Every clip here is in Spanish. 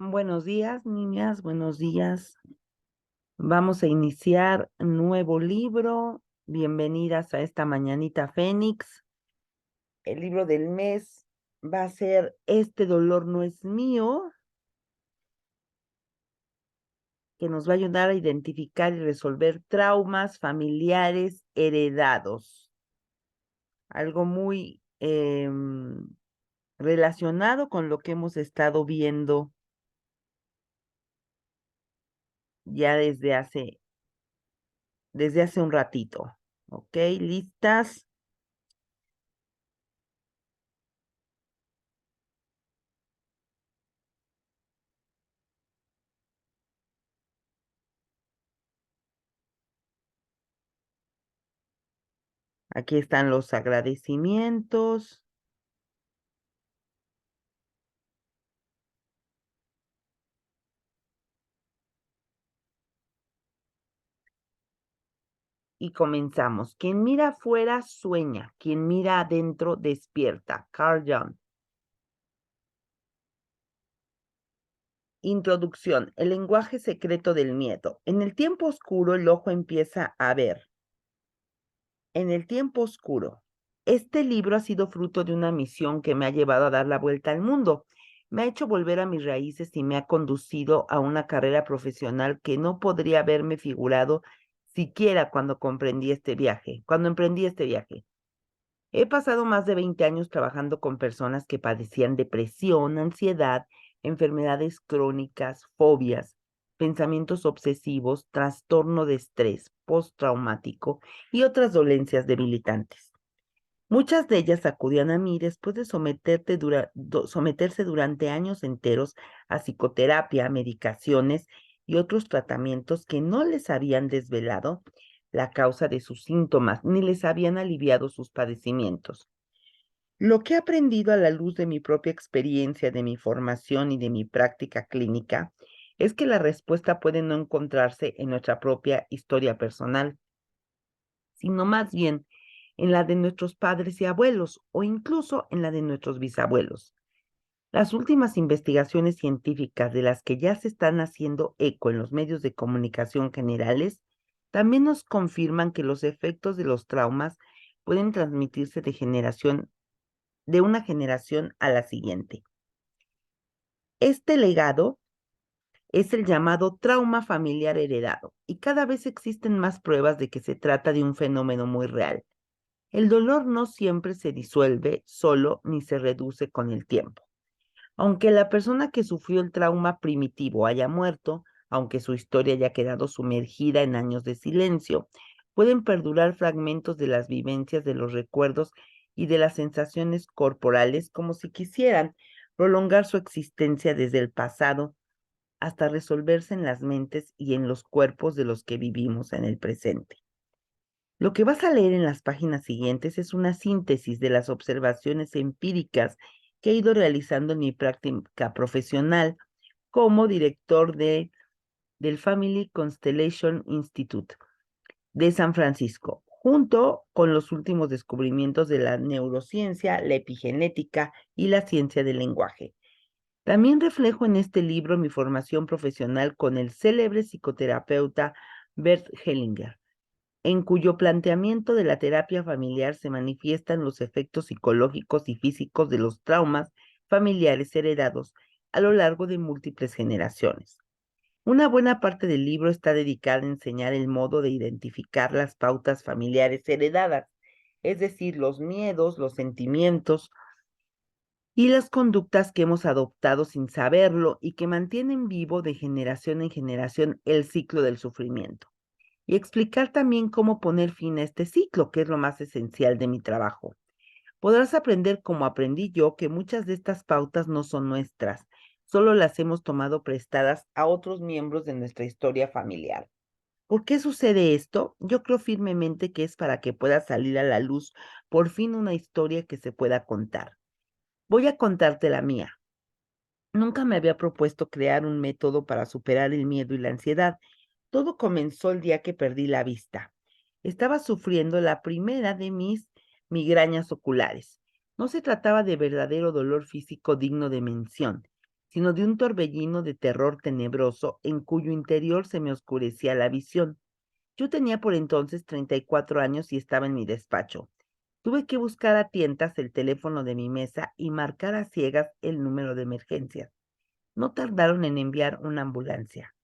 Buenos días, niñas, buenos días. Vamos a iniciar un nuevo libro. Bienvenidas a esta mañanita Fénix. El libro del mes va a ser Este dolor no es mío, que nos va a ayudar a identificar y resolver traumas familiares heredados. Algo muy relacionado con lo que hemos estado viendo ya desde hace un ratito. ¿Ok? ¿Listas? Aquí están los agradecimientos. Y comenzamos. Quien mira afuera sueña, quien mira adentro despierta. Carl Jung. Introducción. El lenguaje secreto del miedo. En el tiempo oscuro el ojo empieza a ver. En el tiempo oscuro. Este libro ha sido fruto de una misión que me ha llevado a dar la vuelta al mundo. Me ha hecho volver a mis raíces y me ha conducido a una carrera profesional que no podría haberme figurado siquiera cuando emprendí este viaje. He pasado más de 20 años trabajando con personas que padecían depresión, ansiedad, enfermedades crónicas, fobias, pensamientos obsesivos, trastorno de estrés postraumático y otras dolencias debilitantes. Muchas de ellas acudían a mí después de someterse durante años enteros a psicoterapia, medicaciones y otros tratamientos que no les habían desvelado la causa de sus síntomas ni les habían aliviado sus padecimientos. Lo que he aprendido a la luz de mi propia experiencia, de mi formación y de mi práctica clínica es que la respuesta puede no encontrarse en nuestra propia historia personal, sino más bien en la de nuestros padres y abuelos o incluso en la de nuestros bisabuelos. Las últimas investigaciones científicas de las que ya se están haciendo eco en los medios de comunicación generales también nos confirman que los efectos de los traumas pueden transmitirse de una generación a la siguiente. Este legado es el llamado trauma familiar heredado y cada vez existen más pruebas de que se trata de un fenómeno muy real. El dolor no siempre se disuelve solo ni se reduce con el tiempo. Aunque la persona que sufrió el trauma primitivo haya muerto, aunque su historia haya quedado sumergida en años de silencio, pueden perdurar fragmentos de las vivencias, de los recuerdos y de las sensaciones corporales como si quisieran prolongar su existencia desde el pasado hasta resolverse en las mentes y en los cuerpos de los que vivimos en el presente. Lo que vas a leer en las páginas siguientes es una síntesis de las observaciones empíricas que he ido realizando en mi práctica profesional como director del Family Constellation Institute de San Francisco, junto con los últimos descubrimientos de la neurociencia, la epigenética y la ciencia del lenguaje. También reflejo en este libro mi formación profesional con el célebre psicoterapeuta Bert Hellinger, en cuyo planteamiento de la terapia familiar se manifiestan los efectos psicológicos y físicos de los traumas familiares heredados a lo largo de múltiples generaciones. Una buena parte del libro está dedicada a enseñar el modo de identificar las pautas familiares heredadas, es decir, los miedos, los sentimientos y las conductas que hemos adoptado sin saberlo y que mantienen vivo de generación en generación el ciclo del sufrimiento y explicar también cómo poner fin a este ciclo, que es lo más esencial de mi trabajo. Podrás aprender, como aprendí yo, que muchas de estas pautas no son nuestras, solo las hemos tomado prestadas a otros miembros de nuestra historia familiar. ¿Por qué sucede esto? Yo creo firmemente que es para que pueda salir a la luz por fin una historia que se pueda contar. Voy a contarte la mía. Nunca me había propuesto crear un método para superar el miedo y la ansiedad. Todo comenzó el día que perdí la vista. Estaba sufriendo la primera de mis migrañas oculares. No se trataba de verdadero dolor físico digno de mención. sino de un torbellino de terror tenebroso en cuyo interior se me oscurecía la visión. Yo tenía por entonces 34 años y estaba en mi despacho. Tuve que buscar a tientas el teléfono de mi mesa y marcar a ciegas el número de emergencias. No tardaron en enviar una ambulancia.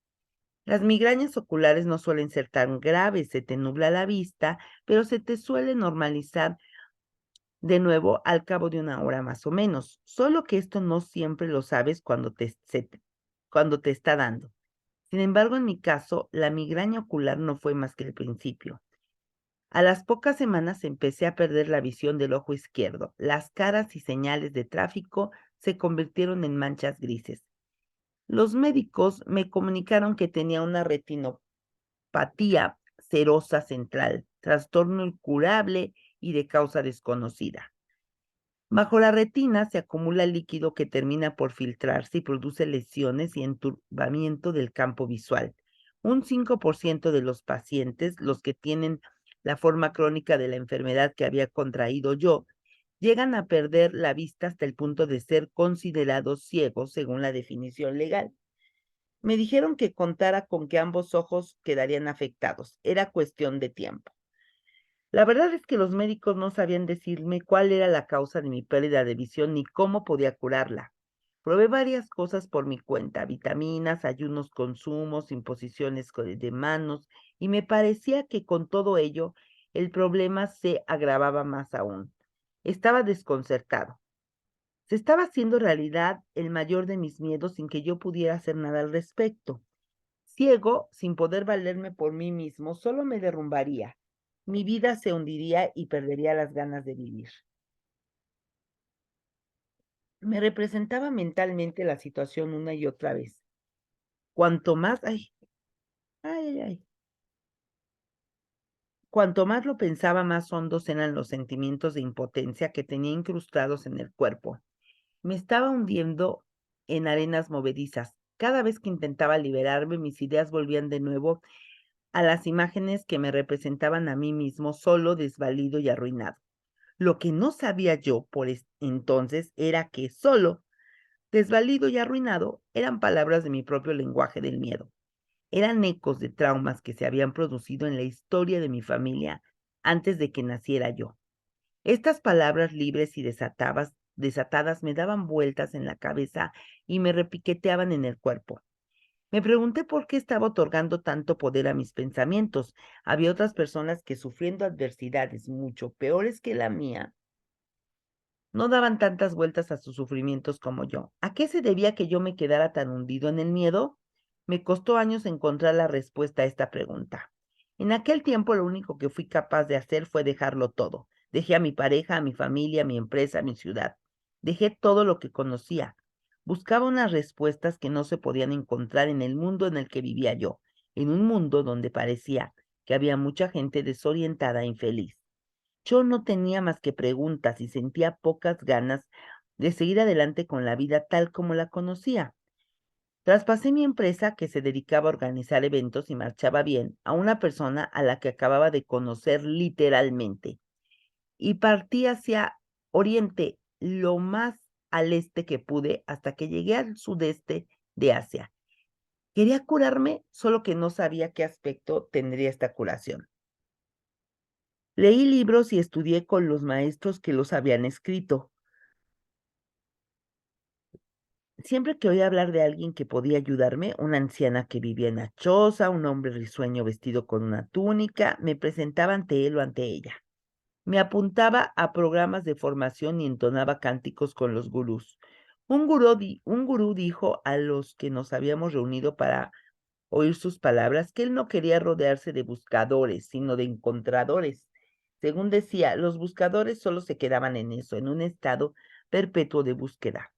Las migrañas oculares no suelen ser tan graves, se te nubla la vista, pero se te suele normalizar de nuevo al cabo de una hora más o menos. Solo que esto no siempre lo sabes cuando te está dando. Sin embargo, en mi caso, la migraña ocular no fue más que el principio. A las pocas semanas empecé a perder la visión del ojo izquierdo. Las caras y señales de tráfico se convirtieron en manchas grises. Los médicos me comunicaron que tenía una retinopatía serosa central, trastorno incurable y de causa desconocida. Bajo la retina se acumula líquido que termina por filtrarse y produce lesiones y enturbamiento del campo visual. Un 5% de los pacientes, los que tienen la forma crónica de la enfermedad que había contraído yo, llegan a perder la vista hasta el punto de ser considerados ciegos según la definición legal. Me dijeron que contara con que ambos ojos quedarían afectados. Era cuestión de tiempo. La verdad es que los médicos no sabían decirme cuál era la causa de mi pérdida de visión ni cómo podía curarla. Probé varias cosas por mi cuenta, vitaminas, ayunos consumos, imposiciones de manos, y me parecía que con todo ello el problema se agravaba más aún. Estaba desconcertado. Se estaba haciendo realidad el mayor de mis miedos sin que yo pudiera hacer nada al respecto. Ciego, sin poder valerme por mí mismo, solo me derrumbaría. Mi vida se hundiría y perdería las ganas de vivir. Me representaba mentalmente la situación una y otra vez. Cuanto más, cuanto más lo pensaba, más hondos eran los sentimientos de impotencia que tenía incrustados en el cuerpo. Me estaba hundiendo en arenas movedizas. Cada vez que intentaba liberarme, mis ideas volvían de nuevo a las imágenes que me representaban a mí mismo solo, desvalido y arruinado. Lo que no sabía yo por entonces era que solo, desvalido y arruinado eran palabras de mi propio lenguaje del miedo. Eran ecos de traumas que se habían producido en la historia de mi familia antes de que naciera yo. Estas palabras libres y desatadas me daban vueltas en la cabeza y me repiqueteaban en el cuerpo. Me pregunté por qué estaba otorgando tanto poder a mis pensamientos. Había otras personas que, sufriendo adversidades mucho peores que la mía, no daban tantas vueltas a sus sufrimientos como yo. ¿A qué se debía que yo me quedara tan hundido en el miedo? Me costó años encontrar la respuesta a esta pregunta. En aquel tiempo lo único que fui capaz de hacer fue dejarlo todo. Dejé a mi pareja, a mi familia, a mi empresa, a mi ciudad. Dejé todo lo que conocía. Buscaba unas respuestas que no se podían encontrar en el mundo en el que vivía yo, en un mundo donde parecía que había mucha gente desorientada e infeliz. Yo no tenía más que preguntas y sentía pocas ganas de seguir adelante con la vida tal como la conocía. Traspasé mi empresa, que se dedicaba a organizar eventos y marchaba bien, a una persona a la que acababa de conocer literalmente, y partí hacia Oriente, lo más al este que pude, hasta que llegué al sudeste de Asia. Quería curarme, solo que no sabía qué aspecto tendría esta curación. Leí libros y estudié con los maestros que los habían escrito. Siempre que oía hablar de alguien que podía ayudarme, una anciana que vivía en la choza, un hombre risueño vestido con una túnica, me presentaba ante él o ante ella. Me apuntaba a programas de formación y entonaba cánticos con los gurús. Un gurú dijo a los que nos habíamos reunido para oír sus palabras que él no quería rodearse de buscadores, sino de encontradores. Según decía, los buscadores solo se quedaban en eso, en un estado perpetuo de búsqueda.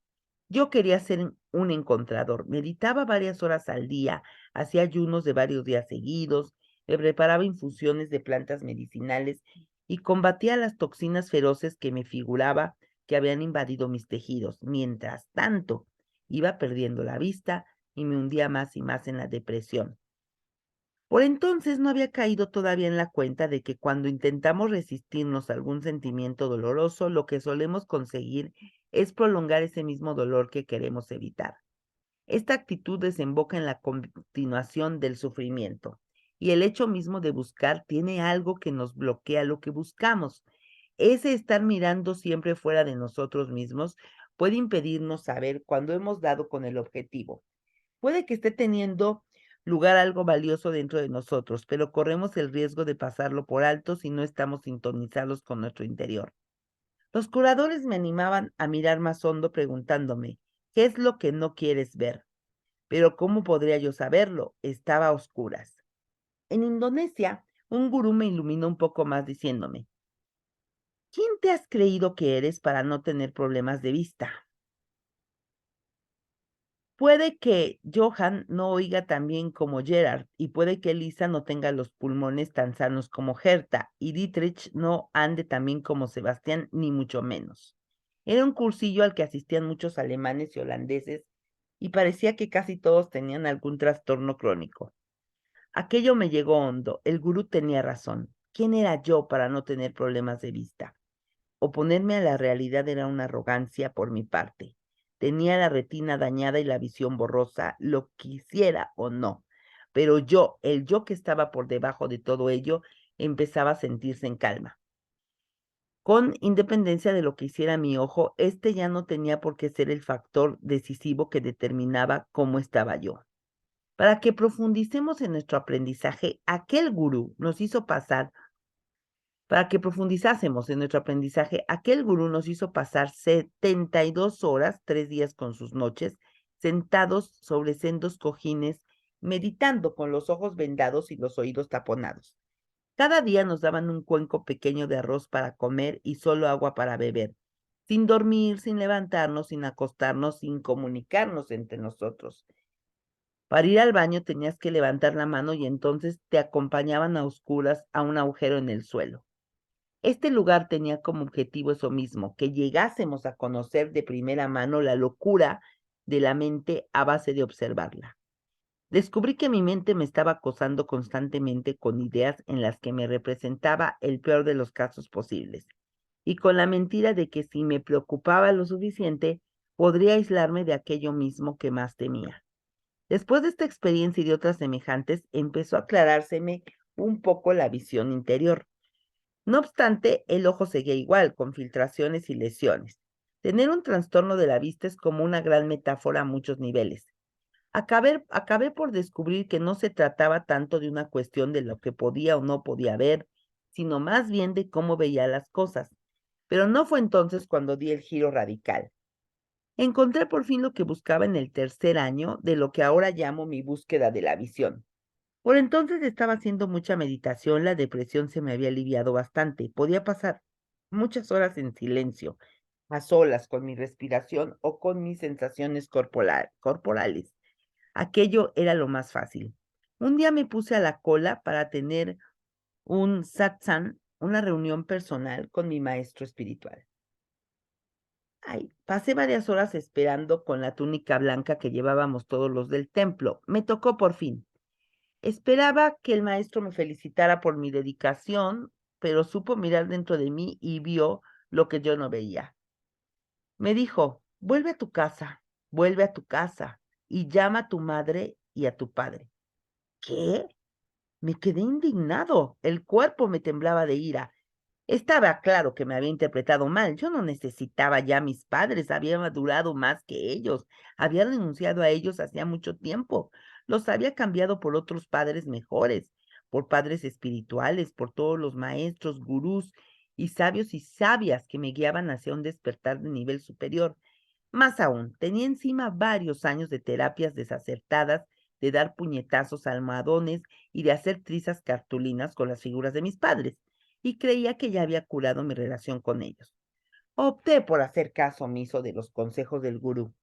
Yo quería ser un encontrador. Meditaba varias horas al día, hacía ayunos de varios días seguidos, me preparaba infusiones de plantas medicinales y combatía las toxinas feroces que me figuraba que habían invadido mis tejidos. Mientras tanto, iba perdiendo la vista y me hundía más y más en la depresión. Por entonces no había caído todavía en la cuenta de que cuando intentamos resistirnos a algún sentimiento doloroso, lo que solemos conseguir es prolongar ese mismo dolor que queremos evitar. Esta actitud desemboca en la continuación del sufrimiento, y el hecho mismo de buscar tiene algo que nos bloquea lo que buscamos. Ese estar mirando siempre fuera de nosotros mismos puede impedirnos saber cuándo hemos dado con el objetivo. Puede que esté teniendo lugar algo valioso dentro de nosotros, pero corremos el riesgo de pasarlo por alto si no estamos sintonizados con nuestro interior. Los curadores me animaban a mirar más hondo preguntándome, ¿qué es lo que no quieres ver? Pero ¿cómo podría yo saberlo? Estaba a oscuras. En Indonesia, un gurú me iluminó un poco más diciéndome, ¿quién te has creído que eres para no tener problemas de vista? Puede que Johan no oiga tan bien como Gerard, y puede que Lisa no tenga los pulmones tan sanos como Herta, y Dietrich no ande tan bien como Sebastián, ni mucho menos. Era un cursillo al que asistían muchos alemanes y holandeses, y parecía que casi todos tenían algún trastorno crónico. Aquello me llegó hondo. El gurú tenía razón. ¿Quién era yo para no tener problemas de vista? Oponerme a la realidad era una arrogancia por mi parte. Tenía la retina dañada y la visión borrosa, lo quisiera o no. Pero yo, el yo que estaba por debajo de todo ello, empezaba a sentirse en calma. Con independencia de lo que hiciera mi ojo, este ya no tenía por qué ser el factor decisivo que determinaba cómo estaba yo. Para que profundicemos en nuestro aprendizaje, aquel gurú nos hizo pasar Para que profundizásemos en nuestro aprendizaje, aquel gurú nos hizo pasar 72 horas, 3 días con sus noches, sentados sobre sendos cojines, meditando con los ojos vendados y los oídos taponados. Cada día nos daban un cuenco pequeño de arroz para comer y solo agua para beber, sin dormir, sin levantarnos, sin acostarnos, sin comunicarnos entre nosotros. Para ir al baño tenías que levantar la mano y entonces te acompañaban a oscuras a un agujero en el suelo. Este lugar tenía como objetivo eso mismo, que llegásemos a conocer de primera mano la locura de la mente a base de observarla. Descubrí que mi mente me estaba acosando constantemente con ideas en las que me representaba el peor de los casos posibles, y con la mentira de que si me preocupaba lo suficiente, podría aislarme de aquello mismo que más temía. Después de esta experiencia y de otras semejantes, empezó a aclarárseme un poco la visión interior. No obstante, el ojo seguía igual, con filtraciones y lesiones. Tener un trastorno de la vista es como una gran metáfora a muchos niveles. Acabé por descubrir que no se trataba tanto de una cuestión de lo que podía o no podía ver, sino más bien de cómo veía las cosas. Pero no fue entonces cuando di el giro radical. Encontré por fin lo que buscaba en el tercer año de lo que ahora llamo mi búsqueda de la visión. Por entonces estaba haciendo mucha meditación, la depresión se me había aliviado bastante. Podía pasar muchas horas en silencio, a solas con mi respiración o con mis sensaciones corporales. Aquello era lo más fácil. Un día me puse a la cola para tener un satsang, una reunión personal con mi maestro espiritual. Ay, pasé varias horas esperando con la túnica blanca que llevábamos todos los del templo. Me tocó por fin. Esperaba que el maestro me felicitara por mi dedicación, pero supo mirar dentro de mí y vio lo que yo no veía. Me dijo, vuelve a tu casa y llama a tu madre y a tu padre. ¿Qué? Me quedé indignado. El cuerpo me temblaba de ira. Estaba claro que me había interpretado mal. Yo no necesitaba ya a mis padres, había madurado más que ellos, había renunciado a ellos hacía mucho tiempo. Los había cambiado por otros padres mejores, por padres espirituales, por todos los maestros, gurús y sabias que me guiaban hacia un despertar de nivel superior. Más aún, tenía encima varios años de terapias desacertadas, de dar puñetazos a almohadones y de hacer trizas cartulinas con las figuras de mis padres, y creía que ya había curado mi relación con ellos. Opté por hacer caso omiso de los consejos del gurú.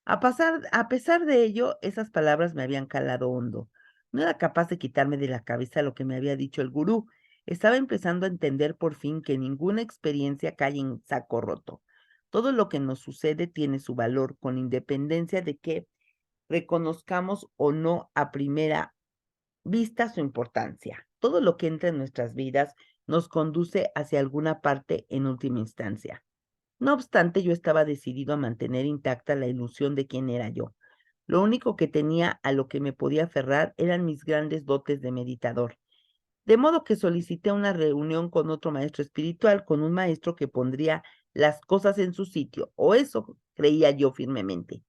A pesar de ello, esas palabras me habían calado hondo. No era capaz de quitarme de la cabeza lo que me había dicho el gurú. Estaba empezando a entender por fin que ninguna experiencia cae en saco roto. Todo lo que nos sucede tiene su valor, con independencia de que reconozcamos o no a primera vista su importancia. Todo lo que entra en nuestras vidas nos conduce hacia alguna parte en última instancia. No obstante, yo estaba decidido a mantener intacta la ilusión de quién era yo. Lo único que tenía a lo que me podía aferrar eran mis grandes dotes de meditador. De modo que solicité una reunión con otro maestro espiritual, con un maestro que pondría las cosas en su sitio, o eso creía yo firmemente.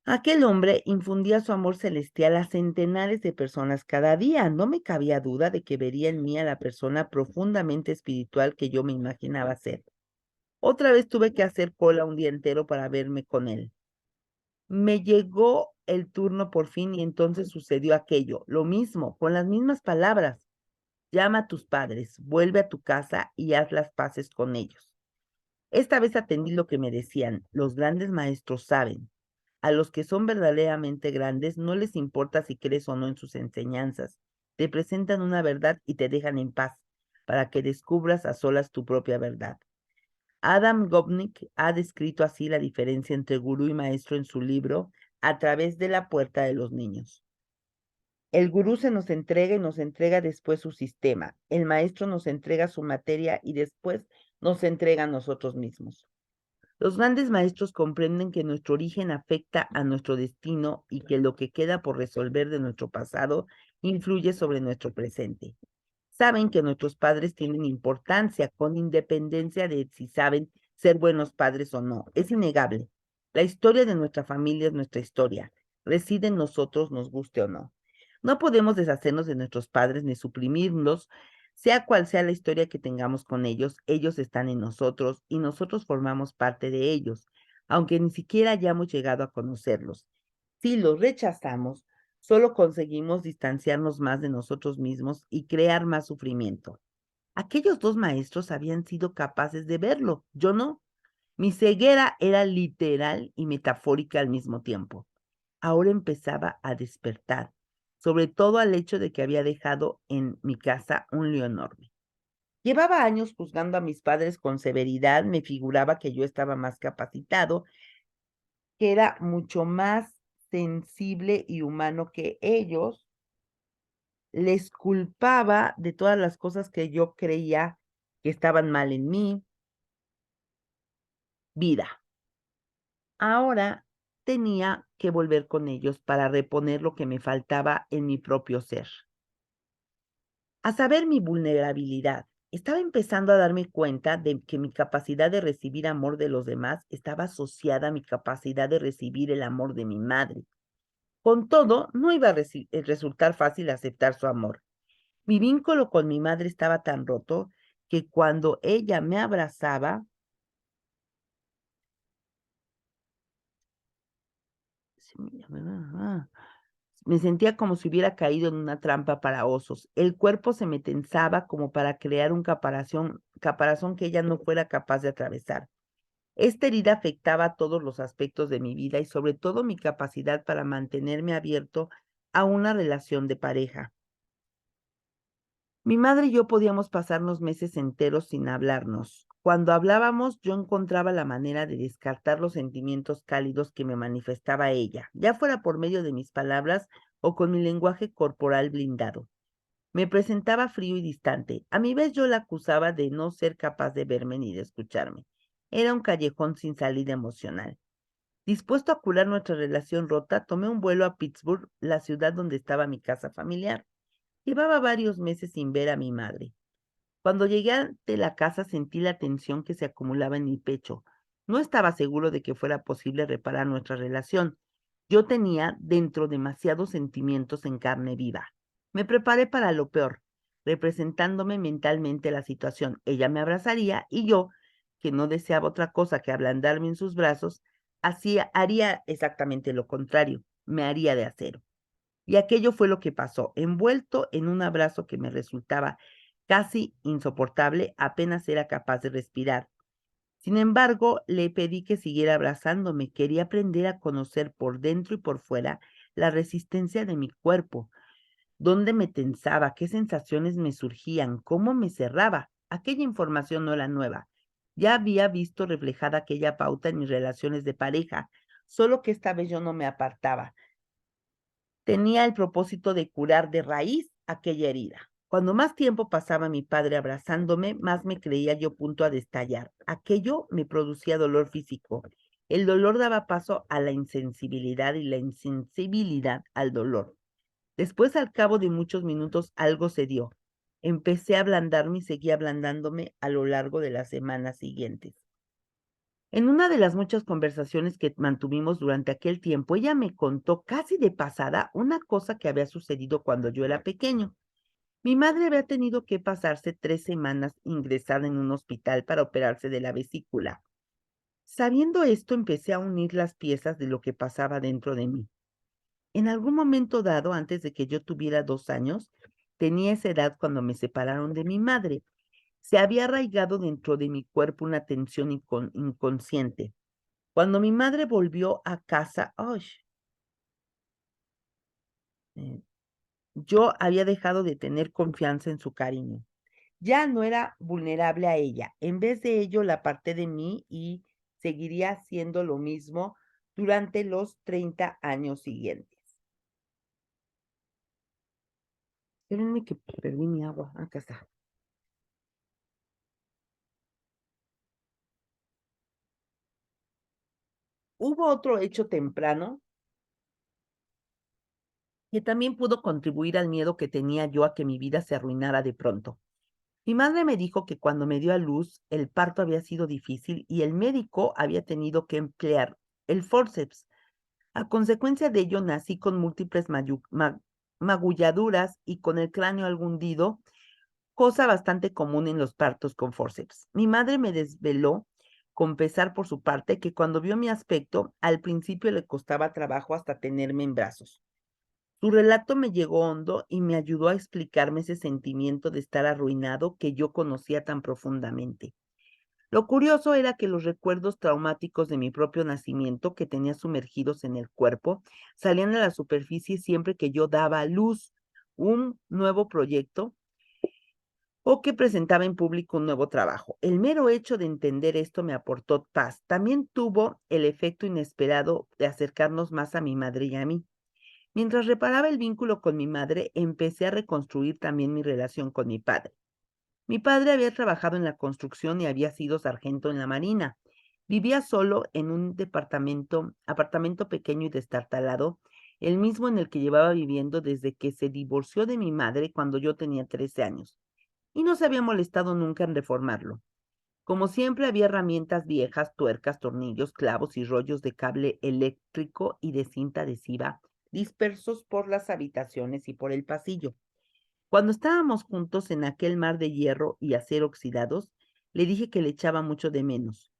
Aquel hombre infundía su amor celestial a centenares de personas cada día. No me cabía duda de que vería en mí a la persona profundamente espiritual que yo me imaginaba ser. Otra vez tuve que hacer cola un día entero para verme con él. Me llegó el turno por fin y entonces sucedió aquello, lo mismo, con las mismas palabras. Llama a tus padres, vuelve a tu casa y haz las paces con ellos. Esta vez atendí lo que me decían. Los grandes maestros saben. A los que son verdaderamente grandes no les importa si crees o no en sus enseñanzas. Te presentan una verdad y te dejan en paz, para que descubras a solas tu propia verdad. Adam Gopnik ha descrito así la diferencia entre gurú y maestro en su libro A través de la puerta de los niños. El gurú se nos entrega y nos entrega después su sistema. El maestro nos entrega su materia y después nos entrega a nosotros mismos. Los grandes maestros comprenden que nuestro origen afecta a nuestro destino y que lo que queda por resolver de nuestro pasado influye sobre nuestro presente. Saben que nuestros padres tienen importancia con independencia de si saben ser buenos padres o no. Es innegable. La historia de nuestra familia es nuestra historia. Reside en nosotros, nos guste o no. No podemos deshacernos de nuestros padres ni suprimirlos, sea cual sea la historia que tengamos con ellos están en nosotros y nosotros formamos parte de ellos, aunque ni siquiera hayamos llegado a conocerlos. Si los rechazamos, solo conseguimos distanciarnos más de nosotros mismos y crear más sufrimiento. Aquellos dos maestros habían sido capaces de verlo, yo no. Mi ceguera era literal y metafórica al mismo tiempo. Ahora empezaba a despertar, sobre todo al hecho de que había dejado en mi casa un lío enorme. Llevaba años juzgando a mis padres con severidad, me figuraba que yo estaba más capacitado, que era mucho más sensible y humano que ellos. Les culpaba de todas las cosas que yo creía que estaban mal en mi vida. Ahora tenía que volver con ellos para reponer lo que me faltaba en mi propio ser. A saber, mi vulnerabilidad. Estaba empezando a darme cuenta de que mi capacidad de recibir amor de los demás estaba asociada a mi capacidad de recibir el amor de mi madre. Con todo, no iba a resultar fácil aceptar su amor. Mi vínculo con mi madre estaba tan roto que cuando ella me abrazaba, me sentía como si hubiera caído en una trampa para osos. El cuerpo se me tensaba como para crear un caparazón que ella no fuera capaz de atravesar. Esta herida afectaba a todos los aspectos de mi vida y sobre todo mi capacidad para mantenerme abierto a una relación de pareja. Mi madre y yo podíamos pasarnos meses enteros sin hablarnos. Cuando hablábamos, yo encontraba la manera de descartar los sentimientos cálidos que me manifestaba ella, ya fuera por medio de mis palabras o con mi lenguaje corporal blindado. Me presentaba frío y distante. A mi vez yo la acusaba de no ser capaz de verme ni de escucharme. Era un callejón sin salida emocional. Dispuesto a curar nuestra relación rota, tomé un vuelo a Pittsburgh, la ciudad donde estaba mi casa familiar. Llevaba varios meses sin ver a mi madre. Cuando llegué ante la casa sentí la tensión que se acumulaba en mi pecho. No estaba seguro de que fuera posible reparar nuestra relación. Yo tenía dentro demasiados sentimientos en carne viva. Me preparé para lo peor, representándome mentalmente la situación. Ella me abrazaría y yo, que no deseaba otra cosa que ablandarme en sus brazos, haría exactamente lo contrario, me haría de acero. Y aquello fue lo que pasó. Envuelto en un abrazo que me resultaba casi insoportable, apenas era capaz de respirar. Sin embargo, le pedí que siguiera abrazándome. Quería aprender a conocer por dentro y por fuera la resistencia de mi cuerpo, dónde me tensaba, qué sensaciones me surgían, cómo me cerraba. Aquella información no era nueva. Ya había visto reflejada aquella pauta en mis relaciones de pareja, solo que esta vez yo no me apartaba. Tenía el propósito de curar de raíz aquella herida. Cuando más tiempo pasaba mi padre abrazándome, más me creía yo punto a destallar. Aquello me producía dolor físico. El dolor daba paso a la insensibilidad y la insensibilidad al dolor. Después, al cabo de muchos minutos, algo se dio. Empecé a ablandarme y seguí ablandándome a lo largo de las semanas siguientes. En una de las muchas conversaciones que mantuvimos durante aquel tiempo, ella me contó casi de pasada una cosa que había sucedido cuando yo era pequeño. Mi madre había tenido que pasarse 3 semanas ingresada en un hospital para operarse de la vesícula. Sabiendo esto, empecé a unir las piezas de lo que pasaba dentro de mí. En algún momento dado, antes de que yo tuviera 2 años, tenía esa edad cuando me separaron de mi madre. Se había arraigado dentro de mi cuerpo una tensión inconsciente. Cuando mi madre volvió a casa, ¡ay! eh, yo había dejado de tener confianza en su cariño. Ya no era vulnerable a ella. En vez de ello, la aparté de mí y seguiría haciendo lo mismo durante los 30 años siguientes. Espérenme que perdí mi agua. Acá está. Hubo otro hecho temprano que también pudo contribuir al miedo que tenía yo a que mi vida se arruinara de pronto. Mi madre me dijo que cuando me dio a luz, el parto había sido difícil y el médico había tenido que emplear el forceps. A consecuencia de ello, nací con múltiples magulladuras y con el cráneo algo hundido, cosa bastante común en los partos con forceps. Mi madre me desveló, con pesar por su parte, que cuando vio mi aspecto, al principio le costaba trabajo hasta tenerme en brazos. Su relato me llegó hondo y me ayudó a explicarme ese sentimiento de estar arruinado que yo conocía tan profundamente. Lo curioso era que los recuerdos traumáticos de mi propio nacimiento, que tenía sumergidos en el cuerpo, salían a la superficie siempre que yo daba a luz un nuevo proyecto o que presentaba en público un nuevo trabajo. El mero hecho de entender esto me aportó paz. También tuvo el efecto inesperado de acercarnos más a mi madre y a mí. Mientras reparaba el vínculo con mi madre, empecé a reconstruir también mi relación con mi padre. Mi padre había trabajado en la construcción y había sido sargento en la marina. Vivía solo en un apartamento pequeño y destartalado, el mismo en el que llevaba viviendo desde que se divorció de mi madre cuando yo tenía 13 años, y no se había molestado nunca en reformarlo. Como siempre, había herramientas viejas, tuercas, tornillos, clavos y rollos de cable eléctrico y de cinta adhesiva dispersos por las habitaciones y por el pasillo. Cuando estábamos juntos en aquel mar de hierro y acero oxidados, le dije que le echaba mucho de menos.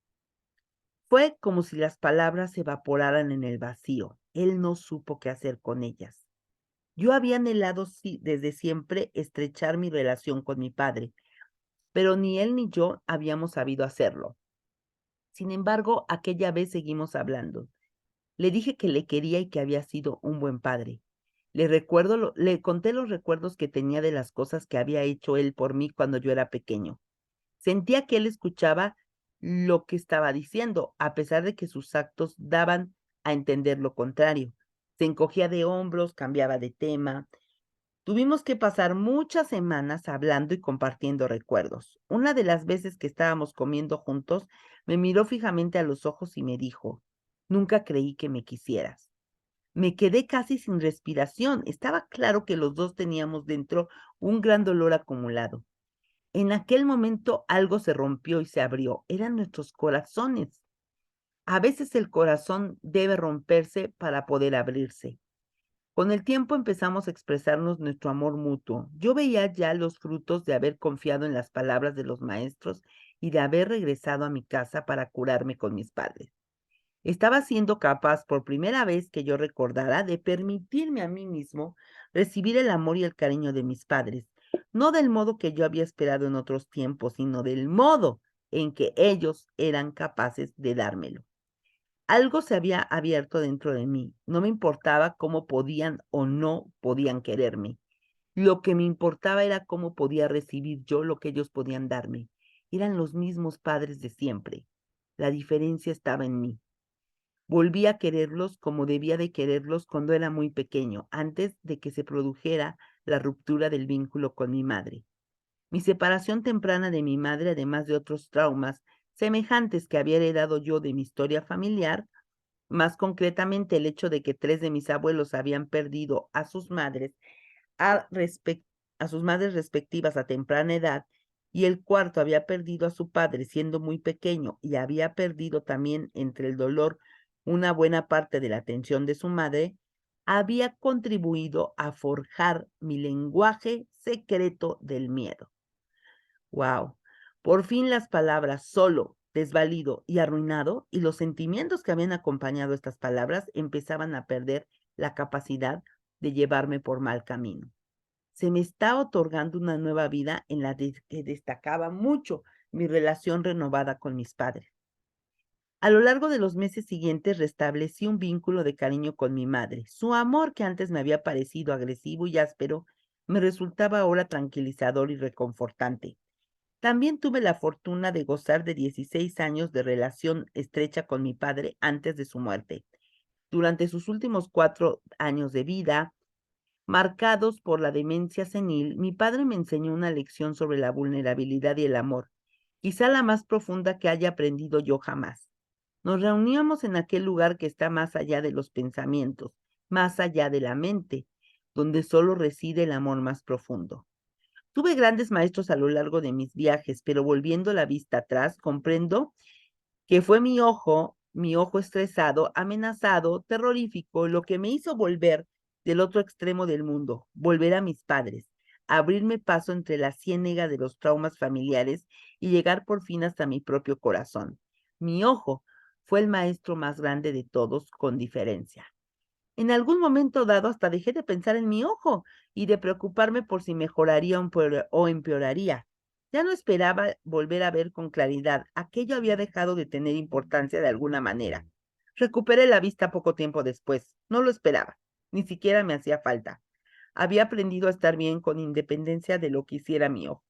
Fue como si las palabras se evaporaran en el vacío. Él no supo qué hacer con ellas. Yo había anhelado desde siempre estrechar mi relación con mi padre, pero ni él ni yo habíamos sabido hacerlo. Sin embargo, aquella vez seguimos hablando. Le dije que le quería y que había sido un buen padre. Le conté los recuerdos que tenía de las cosas que había hecho él por mí cuando yo era pequeño. Sentía que él escuchaba lo que estaba diciendo, a pesar de que sus actos daban a entender lo contrario. Se encogía de hombros, cambiaba de tema. Tuvimos que pasar muchas semanas hablando y compartiendo recuerdos. Una de las veces que estábamos comiendo juntos, me miró fijamente a los ojos y me dijo, nunca creí que me quisieras. Me quedé casi sin respiración. Estaba claro que los dos teníamos dentro un gran dolor acumulado. En aquel momento algo se rompió y se abrió. Eran nuestros corazones. A veces el corazón debe romperse para poder abrirse. Con el tiempo empezamos a expresarnos nuestro amor mutuo. Yo veía ya los frutos de haber confiado en las palabras de los maestros y de haber regresado a mi casa para curarme con mis padres. Estaba siendo capaz, por primera vez que yo recordara, de permitirme a mí mismo recibir el amor y el cariño de mis padres, no del modo que yo había esperado en otros tiempos, sino del modo en que ellos eran capaces de dármelo. Algo se había abierto dentro de mí. No me importaba cómo podían o no podían quererme. Lo que me importaba era cómo podía recibir yo lo que ellos podían darme. Eran los mismos padres de siempre. La diferencia estaba en mí. Volví a quererlos como debía de quererlos cuando era muy pequeño, antes de que se produjera la ruptura del vínculo con mi madre. Mi separación temprana de mi madre, además de otros traumas, semejantes que había heredado yo de mi historia familiar, más concretamente el hecho de que 3 de mis abuelos habían perdido a, respec- a sus madres respectivas a temprana edad, y el cuarto había perdido a su padre siendo muy pequeño y había perdido también entre el dolor una buena parte de la atención de su madre, había contribuido a forjar mi lenguaje secreto del miedo. Wow. Por fin las palabras solo, desvalido y arruinado y los sentimientos que habían acompañado estas palabras empezaban a perder la capacidad de llevarme por mal camino. Se me está otorgando una nueva vida en la que destacaba mucho mi relación renovada con mis padres. A lo largo de los meses siguientes restablecí un vínculo de cariño con mi madre. Su amor, que antes me había parecido agresivo y áspero, me resultaba ahora tranquilizador y reconfortante. También tuve la fortuna de gozar de 16 años de relación estrecha con mi padre antes de su muerte. Durante sus últimos 4 años de vida, marcados por la demencia senil, mi padre me enseñó una lección sobre la vulnerabilidad y el amor, quizá la más profunda que haya aprendido yo jamás. Nos reuníamos en aquel lugar que está más allá de los pensamientos, más allá de la mente, donde solo reside el amor más profundo. Tuve grandes maestros a lo largo de mis viajes, pero volviendo la vista atrás, comprendo que fue mi ojo estresado, amenazado, terrorífico, lo que me hizo volver del otro extremo del mundo, volver a mis padres, abrirme paso entre la ciénega de los traumas familiares y llegar por fin hasta mi propio corazón. Mi ojo fue el maestro más grande de todos, con diferencia. En algún momento dado hasta dejé de pensar en mi ojo y de preocuparme por si mejoraría o empeoraría. Ya no esperaba volver a ver con claridad. Aquello había dejado de tener importancia de alguna manera. Recuperé la vista poco tiempo después. No lo esperaba. Ni siquiera me hacía falta. Había aprendido a estar bien con independencia de lo que hiciera mi ojo.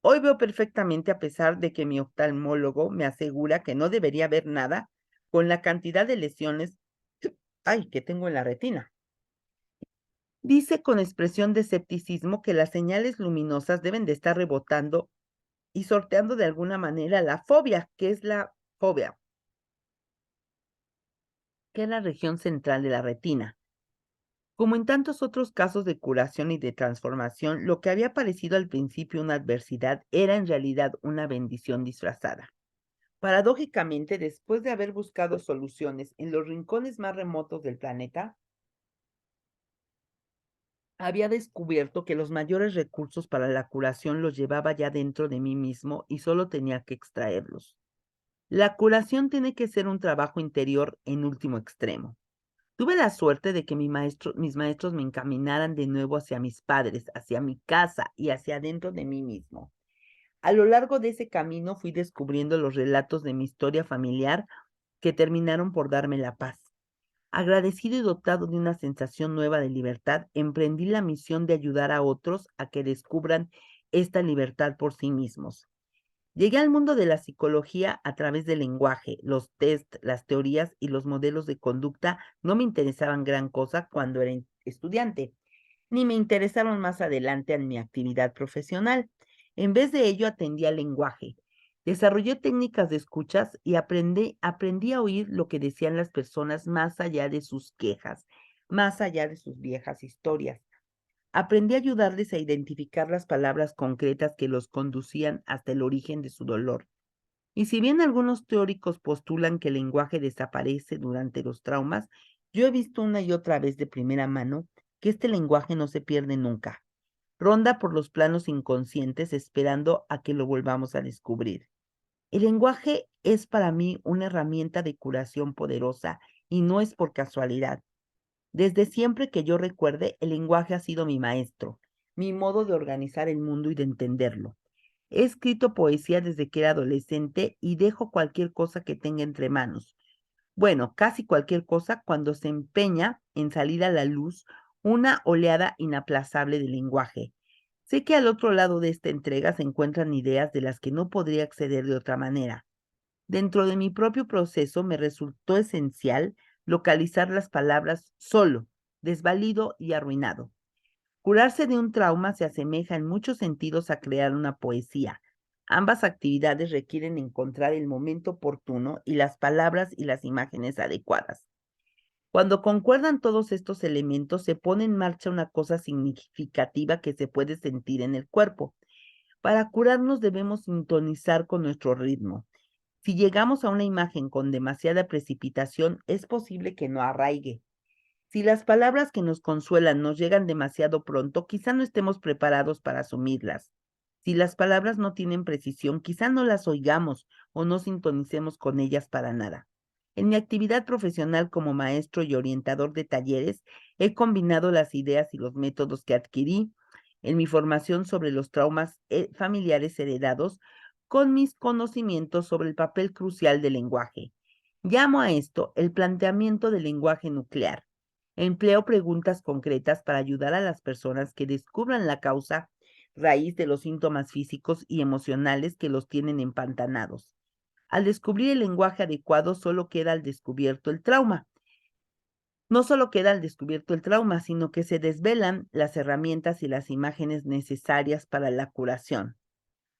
Hoy veo perfectamente a pesar de que mi oftalmólogo me asegura que no debería ver nada con la cantidad de lesiones que tengo en la retina. Dice con expresión de escepticismo que las señales luminosas deben de estar rebotando y sorteando de alguna manera la fobia, que es la fobia, que es la región central de la retina. Como en tantos otros casos de curación y de transformación, lo que había parecido al principio una adversidad era en realidad una bendición disfrazada. Paradójicamente, después de haber buscado soluciones en los rincones más remotos del planeta, había descubierto que los mayores recursos para la curación los llevaba ya dentro de mí mismo y solo tenía que extraerlos. La curación tiene que ser un trabajo interior en último extremo. Tuve la suerte de que mis maestros me encaminaran de nuevo hacia mis padres, hacia mi casa y hacia adentro de mí mismo. A lo largo de ese camino fui descubriendo los relatos de mi historia familiar que terminaron por darme la paz. Agradecido y dotado de una sensación nueva de libertad, emprendí la misión de ayudar a otros a que descubran esta libertad por sí mismos. Llegué al mundo de la psicología a través del lenguaje, los test, las teorías y los modelos de conducta no me interesaban gran cosa cuando era estudiante, ni me interesaron más adelante en mi actividad profesional. En vez de ello, atendí al lenguaje. Desarrollé técnicas de escuchas y aprendí a oír lo que decían las personas más allá de sus quejas, más allá de sus viejas historias. Aprendí a ayudarles a identificar las palabras concretas que los conducían hasta el origen de su dolor. Y si bien algunos teóricos postulan que el lenguaje desaparece durante los traumas, yo he visto una y otra vez de primera mano que este lenguaje no se pierde nunca. Ronda por los planos inconscientes esperando a que lo volvamos a descubrir. El lenguaje es para mí una herramienta de curación poderosa y no es por casualidad. Desde siempre que yo recuerde, el lenguaje ha sido mi maestro, mi modo de organizar el mundo y de entenderlo. He escrito poesía desde que era adolescente y dejo cualquier cosa que tenga entre manos. Bueno, casi cualquier cosa cuando se empeña en salir a la luz una oleada inaplazable de lenguaje. Sé que al otro lado de esta entrega se encuentran ideas de las que no podría acceder de otra manera. Dentro de mi propio proceso me resultó esencial localizar las palabras solo, desvalido y arruinado. Curarse de un trauma se asemeja en muchos sentidos a crear una poesía. Ambas actividades requieren encontrar el momento oportuno y las palabras y las imágenes adecuadas. Cuando concuerdan todos estos elementos, se pone en marcha una cosa significativa que se puede sentir en el cuerpo. Para curarnos debemos sintonizar con nuestro ritmo. Si llegamos a una imagen con demasiada precipitación, es posible que no arraigue. Si las palabras que nos consuelan nos llegan demasiado pronto, quizá no estemos preparados para asumirlas. Si las palabras no tienen precisión, quizá no las oigamos o no sintonicemos con ellas para nada. En mi actividad profesional como maestro y orientador de talleres, he combinado las ideas y los métodos que adquirí en mi formación sobre los traumas familiares heredados con mis conocimientos sobre el papel crucial del lenguaje. Llamo a esto el planteamiento del lenguaje nuclear. Empleo preguntas concretas para ayudar a las personas que descubran la causa raíz de los síntomas físicos y emocionales que los tienen empantanados. Al descubrir el lenguaje adecuado, solo queda al descubierto el trauma. No solo queda al descubierto el trauma, sino que se desvelan las herramientas y las imágenes necesarias para la curación.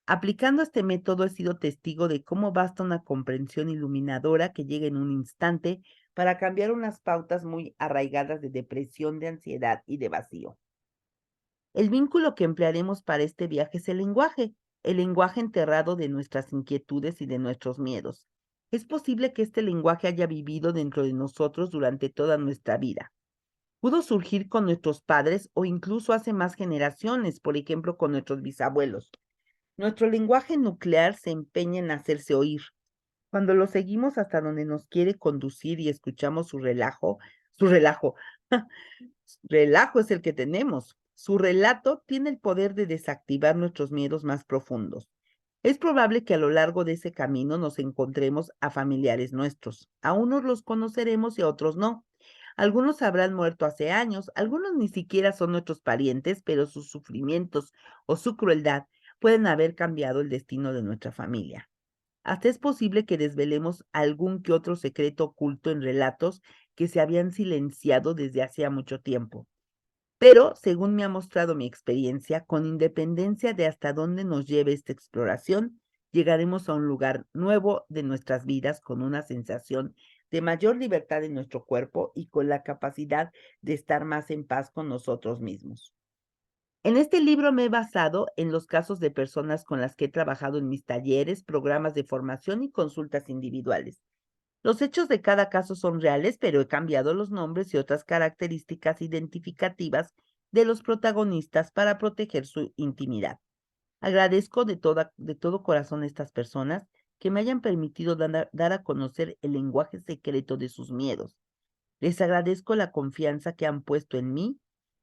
Aplicando este método he sido testigo de cómo basta una comprensión iluminadora que llega en un instante para cambiar unas pautas muy arraigadas de depresión, de ansiedad y de vacío. El vínculo que emplearemos para este viaje es el lenguaje enterrado de nuestras inquietudes y de nuestros miedos. Es posible que este lenguaje haya vivido dentro de nosotros durante toda nuestra vida. Pudo surgir con nuestros padres o incluso hace más generaciones, por ejemplo, con nuestros bisabuelos. Nuestro lenguaje nuclear se empeña en hacerse oír. Cuando lo seguimos hasta donde nos quiere conducir y escuchamos su relajo, relajo es el que tenemos. Su relato tiene el poder de desactivar nuestros miedos más profundos. Es probable que a lo largo de ese camino nos encontremos a familiares nuestros. A unos los conoceremos y a otros no. Algunos habrán muerto hace años, algunos ni siquiera son nuestros parientes, pero sus sufrimientos o su crueldad pueden haber cambiado el destino de nuestra familia. Hasta es posible que desvelemos algún que otro secreto oculto en relatos que se habían silenciado desde hacía mucho tiempo. Pero, según me ha mostrado mi experiencia, con independencia de hasta dónde nos lleve esta exploración, llegaremos a un lugar nuevo de nuestras vidas con una sensación de mayor libertad en nuestro cuerpo y con la capacidad de estar más en paz con nosotros mismos. En este libro me he basado en los casos de personas con las que he trabajado en mis talleres, programas de formación y consultas individuales. Los hechos de cada caso son reales, pero he cambiado los nombres y otras características identificativas de los protagonistas para proteger su intimidad. Agradezco de todo corazón a estas personas que me hayan permitido dar a conocer el lenguaje secreto de sus miedos. Les agradezco la confianza que han puesto en mí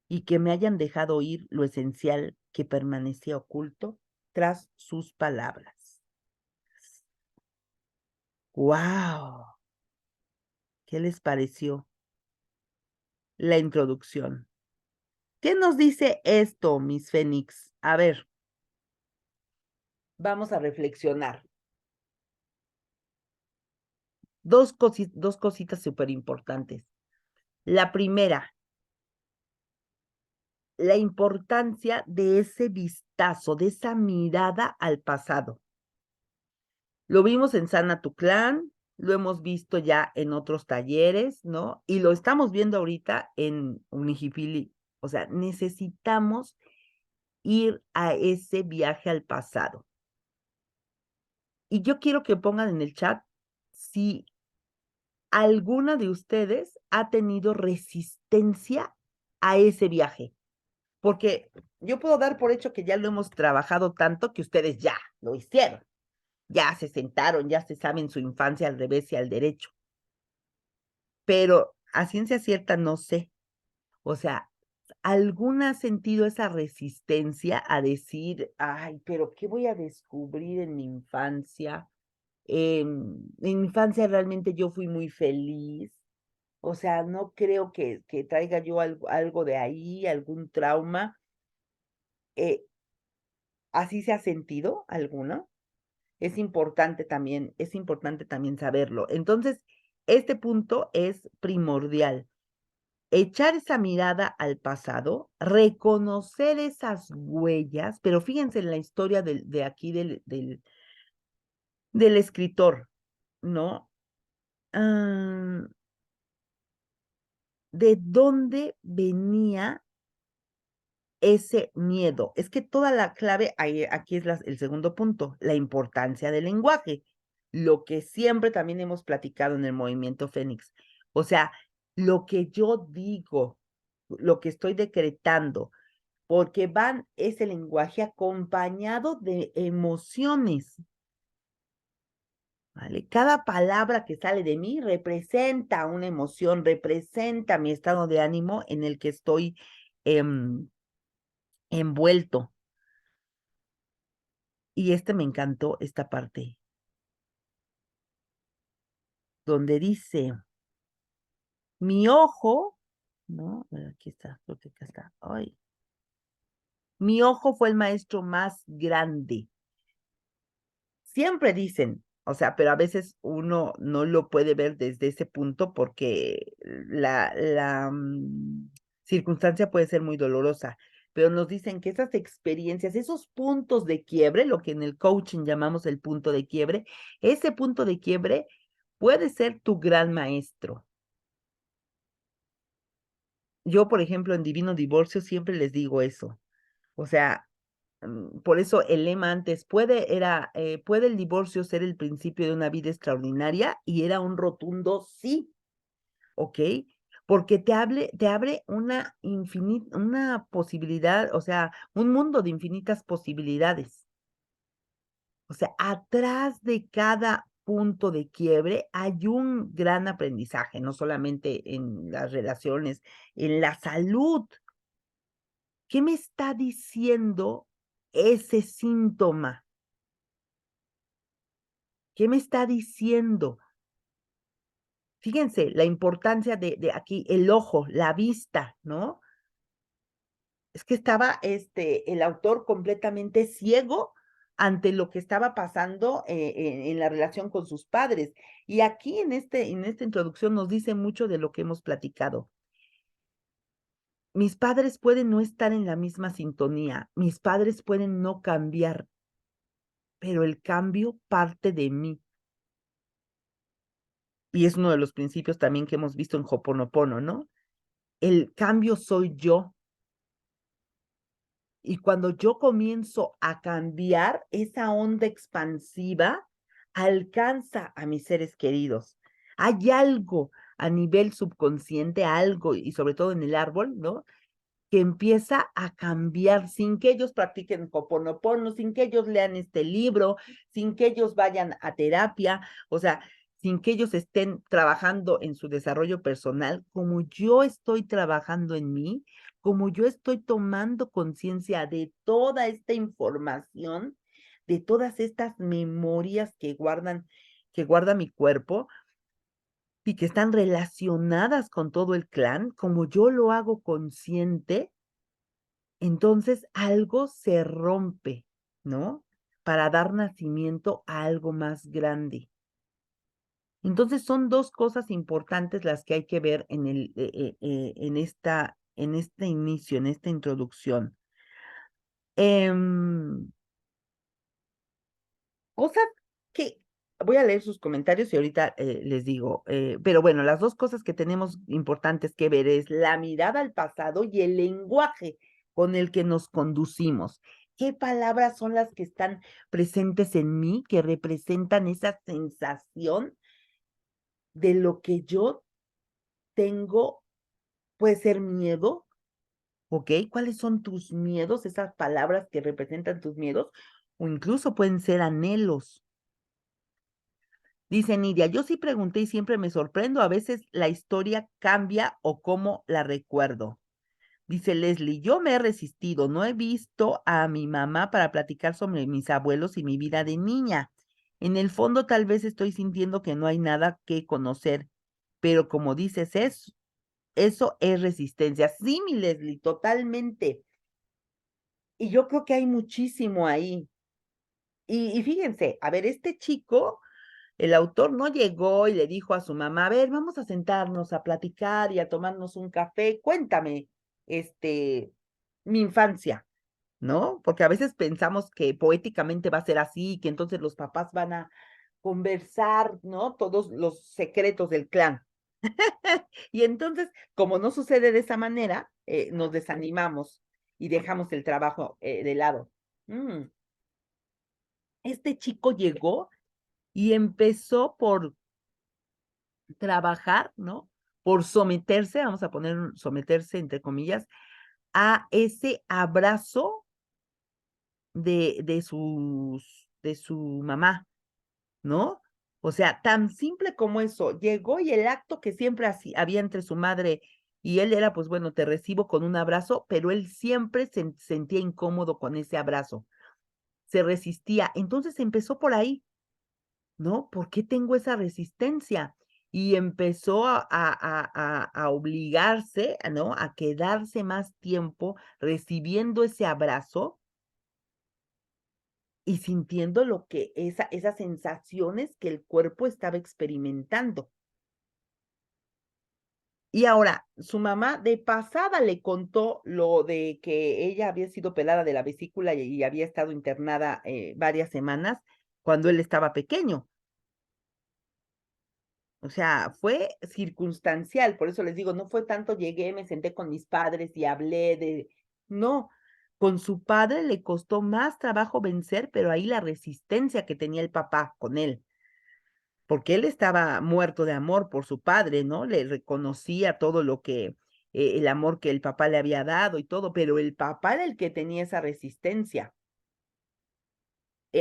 y que me hayan dejado oír lo esencial que permanecía oculto tras sus palabras. ¡Wow! ¿Qué les pareció la introducción? ¿Qué nos dice esto, Miss Fénix? A ver, vamos a reflexionar. Dos cositas súper importantes. La primera, la importancia de ese vistazo, de esa mirada al pasado. Lo vimos en Sana Tu Clan, lo hemos visto ya en otros talleres, ¿no? Y lo estamos viendo ahorita en Unijipili. O sea, necesitamos ir a ese viaje al pasado. Y yo quiero que pongan en el chat si alguna de ustedes ha tenido resistencia a ese viaje, porque yo puedo dar por hecho que ya lo hemos trabajado tanto que ustedes ya lo hicieron, ya se sentaron, ya se saben su infancia al revés y al derecho, pero a ciencia cierta no sé, o sea, ¿alguna ha sentido esa resistencia a decir, ay, pero qué voy a descubrir en mi infancia? En mi infancia realmente yo fui muy feliz. O sea, no creo que traiga yo algo de ahí, algún trauma. ¿Así se ha sentido alguno? Es importante también saberlo. Entonces, este punto es primordial. echar esa mirada al pasado, reconocer esas huellas, pero fíjense en la historia de aquí del escritor, ¿no? Ah, ¿de dónde venía ese miedo? Es que toda la clave, aquí es el segundo punto, la importancia del lenguaje, lo que siempre también hemos platicado en el movimiento Fénix. O sea, lo que yo digo, lo que estoy decretando, porque van ese lenguaje acompañado de emociones, ¿vale? Cada palabra que sale de mí representa una emoción, representa mi estado de ánimo en el que estoy envuelto. Y me encantó esta parte, donde dice, mi ojo, ¿no? Aquí está, creo que acá está. Ay. Mi ojo fue el maestro más grande. Siempre dicen, o sea, pero a veces uno no lo puede ver desde ese punto porque la circunstancia puede ser muy dolorosa, pero nos dicen que esas experiencias, esos puntos de quiebre, lo que en el coaching llamamos el punto de quiebre, ese punto de quiebre puede ser tu gran maestro. Yo, por ejemplo, en Divino Divorcio siempre les digo eso. O sea, por eso el lema antes, ¿puede el divorcio ser el principio de una vida extraordinaria? Y era un rotundo sí, ¿ok? Porque te abre una posibilidad, o sea, un mundo de infinitas posibilidades. O sea, atrás de cada punto de quiebre hay un gran aprendizaje, no solamente en las relaciones, en la salud. ¿Qué me está diciendo ese síntoma? ¿Qué me está diciendo? Fíjense la importancia de aquí, el ojo, la vista, ¿no? Es que estaba el autor completamente ciego ante lo que estaba pasando en la relación con sus padres. Y aquí en esta introducción nos dice mucho de lo que hemos platicado. Mis padres pueden no estar en la misma sintonía, mis padres pueden no cambiar, pero el cambio parte de mí. Y es uno de los principios también que hemos visto en Hoponopono, ¿no? El cambio soy yo. Y cuando yo comienzo a cambiar, esa onda expansiva alcanza a mis seres queridos. Hay algo a nivel subconsciente, algo, y sobre todo en el árbol, ¿no? Que empieza a cambiar sin que ellos practiquen Hoponopono, sin que ellos lean este libro, sin que ellos vayan a terapia, o sea, sin que ellos estén trabajando en su desarrollo personal, como yo estoy trabajando en mí, como yo estoy tomando conciencia de toda esta información, de todas estas memorias que guarda mi cuerpo y que están relacionadas con todo el clan, como yo lo hago consciente, entonces algo se rompe, ¿no? Para dar nacimiento a algo más grande. Entonces son dos cosas importantes las que hay que ver en este inicio, en esta introducción. Em, Cosas que voy a leer sus comentarios y ahorita les digo, pero bueno, las dos cosas que tenemos importantes que ver es la mirada al pasado y el lenguaje con el que nos conducimos. ¿Qué palabras son las que están presentes en mí, que representan esa sensación de lo que yo tengo? Puede ser miedo, ¿ok? ¿Cuáles son tus miedos, esas palabras que representan tus miedos? O incluso pueden ser anhelos. Dice Nidia, yo sí pregunté y siempre me sorprendo, a veces la historia cambia o cómo la recuerdo. Dice Leslie, yo me he resistido, no he visto a mi mamá para platicar sobre mis abuelos y mi vida de niña. En el fondo tal vez estoy sintiendo que no hay nada que conocer, pero como dices, eso es resistencia. Sí, mi Leslie, totalmente. Y yo creo que hay muchísimo ahí. Y fíjense, a ver, este chico el autor no llegó y le dijo a su mamá, a ver, vamos a sentarnos a platicar y a tomarnos un café, cuéntame, mi infancia, ¿no? Porque a veces pensamos que poéticamente va a ser así, que entonces los papás van a conversar, ¿no? Todos los secretos del clan. Y entonces, como no sucede de esa manera, nos desanimamos y dejamos el trabajo de lado. Mm, Este chico llegó y empezó por trabajar, ¿no? Por someterse, vamos a poner someterse entre comillas, a ese abrazo de su mamá, ¿no? O sea, tan simple como eso, llegó y el acto que siempre había entre su madre y él era, pues bueno, te recibo con un abrazo, pero él siempre se sentía incómodo con ese abrazo, se resistía. Entonces empezó por ahí, ¿no? ¿Por qué tengo esa resistencia? Y empezó a obligarse, ¿no? A quedarse más tiempo recibiendo ese abrazo y sintiendo lo que esas sensaciones que el cuerpo estaba experimentando. Y ahora, su mamá de pasada le contó lo de que ella había sido operada de la vesícula y había estado internada, varias semanas cuando él estaba pequeño. O sea, fue circunstancial, por eso les digo, no fue tanto llegué, me senté con mis padres y hablé de no, con su padre le costó más trabajo vencer, pero ahí la resistencia que tenía el papá con él. Porque él estaba muerto de amor por su padre, ¿no? Le reconocía todo lo que, el amor que el papá le había dado y todo, pero el papá era el que tenía esa resistencia.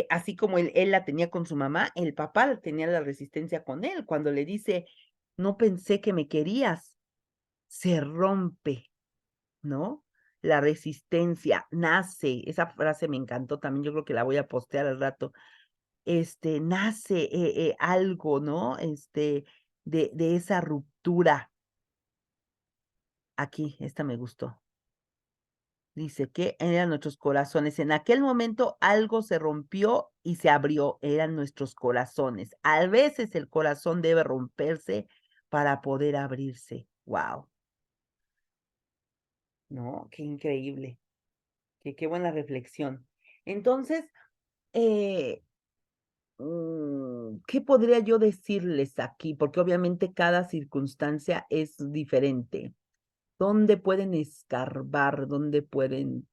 Así como él la tenía con su mamá, el papá tenía la resistencia con él, cuando le dice: "No pensé que me querías", se rompe, ¿no? La resistencia nace, esa frase me encantó también, yo creo que la voy a postear al rato. Nace, algo, ¿no? De esa ruptura. Aquí, esta me gustó. Dice que eran nuestros corazones. En aquel momento algo se rompió y se abrió, eran nuestros corazones. A veces el corazón debe romperse para poder abrirse. Wow, ¿no? Qué increíble. Qué buena reflexión. Entonces, eh, ¿qué podría yo decirles aquí? Porque obviamente cada circunstancia es diferente. ¿Dónde pueden escarbar? ¿Dónde pueden?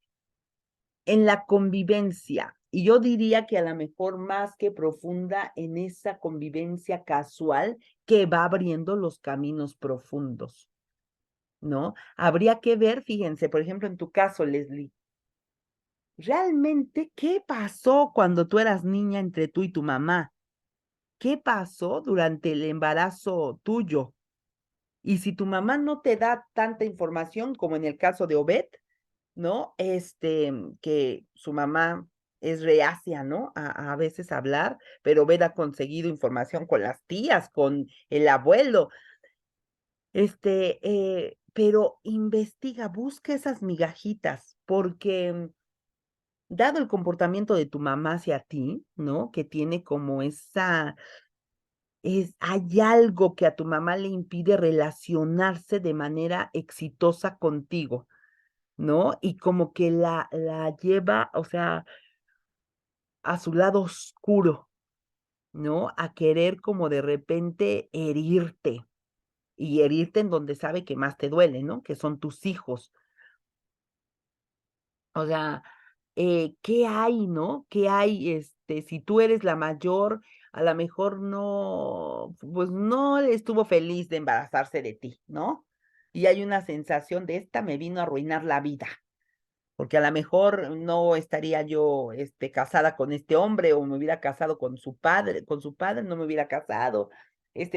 En la convivencia. Y yo diría que a lo mejor más que profunda en esa convivencia casual que va abriendo los caminos profundos, ¿no? Habría que ver, fíjense, por ejemplo, en tu caso, Leslie, realmente, ¿qué pasó cuando tú eras niña entre tú y tu mamá? ¿Qué pasó durante el embarazo tuyo? Y si tu mamá no te da tanta información como en el caso de Obed, ¿no? Que su mamá es reacia, ¿no? A veces hablar, pero Obed ha conseguido información con las tías, con el abuelo, pero investiga, busca esas migajitas, porque dado el comportamiento de tu mamá hacia ti, ¿no? Que tiene como hay algo que a tu mamá le impide relacionarse de manera exitosa contigo, ¿no? Y como que la lleva, o sea, a su lado oscuro, ¿no? A querer como de repente herirte, y herirte en donde sabe que más te duele, ¿no? Que son tus hijos. O sea, ¿qué hay, no? ¿Qué hay? Si tú eres la mayor, a lo mejor no, pues no estuvo feliz de embarazarse de ti, ¿no? Y hay una sensación de esta me vino a arruinar la vida. Porque a lo mejor no estaría yo, casada con este hombre, o me hubiera casado con su padre no me hubiera casado,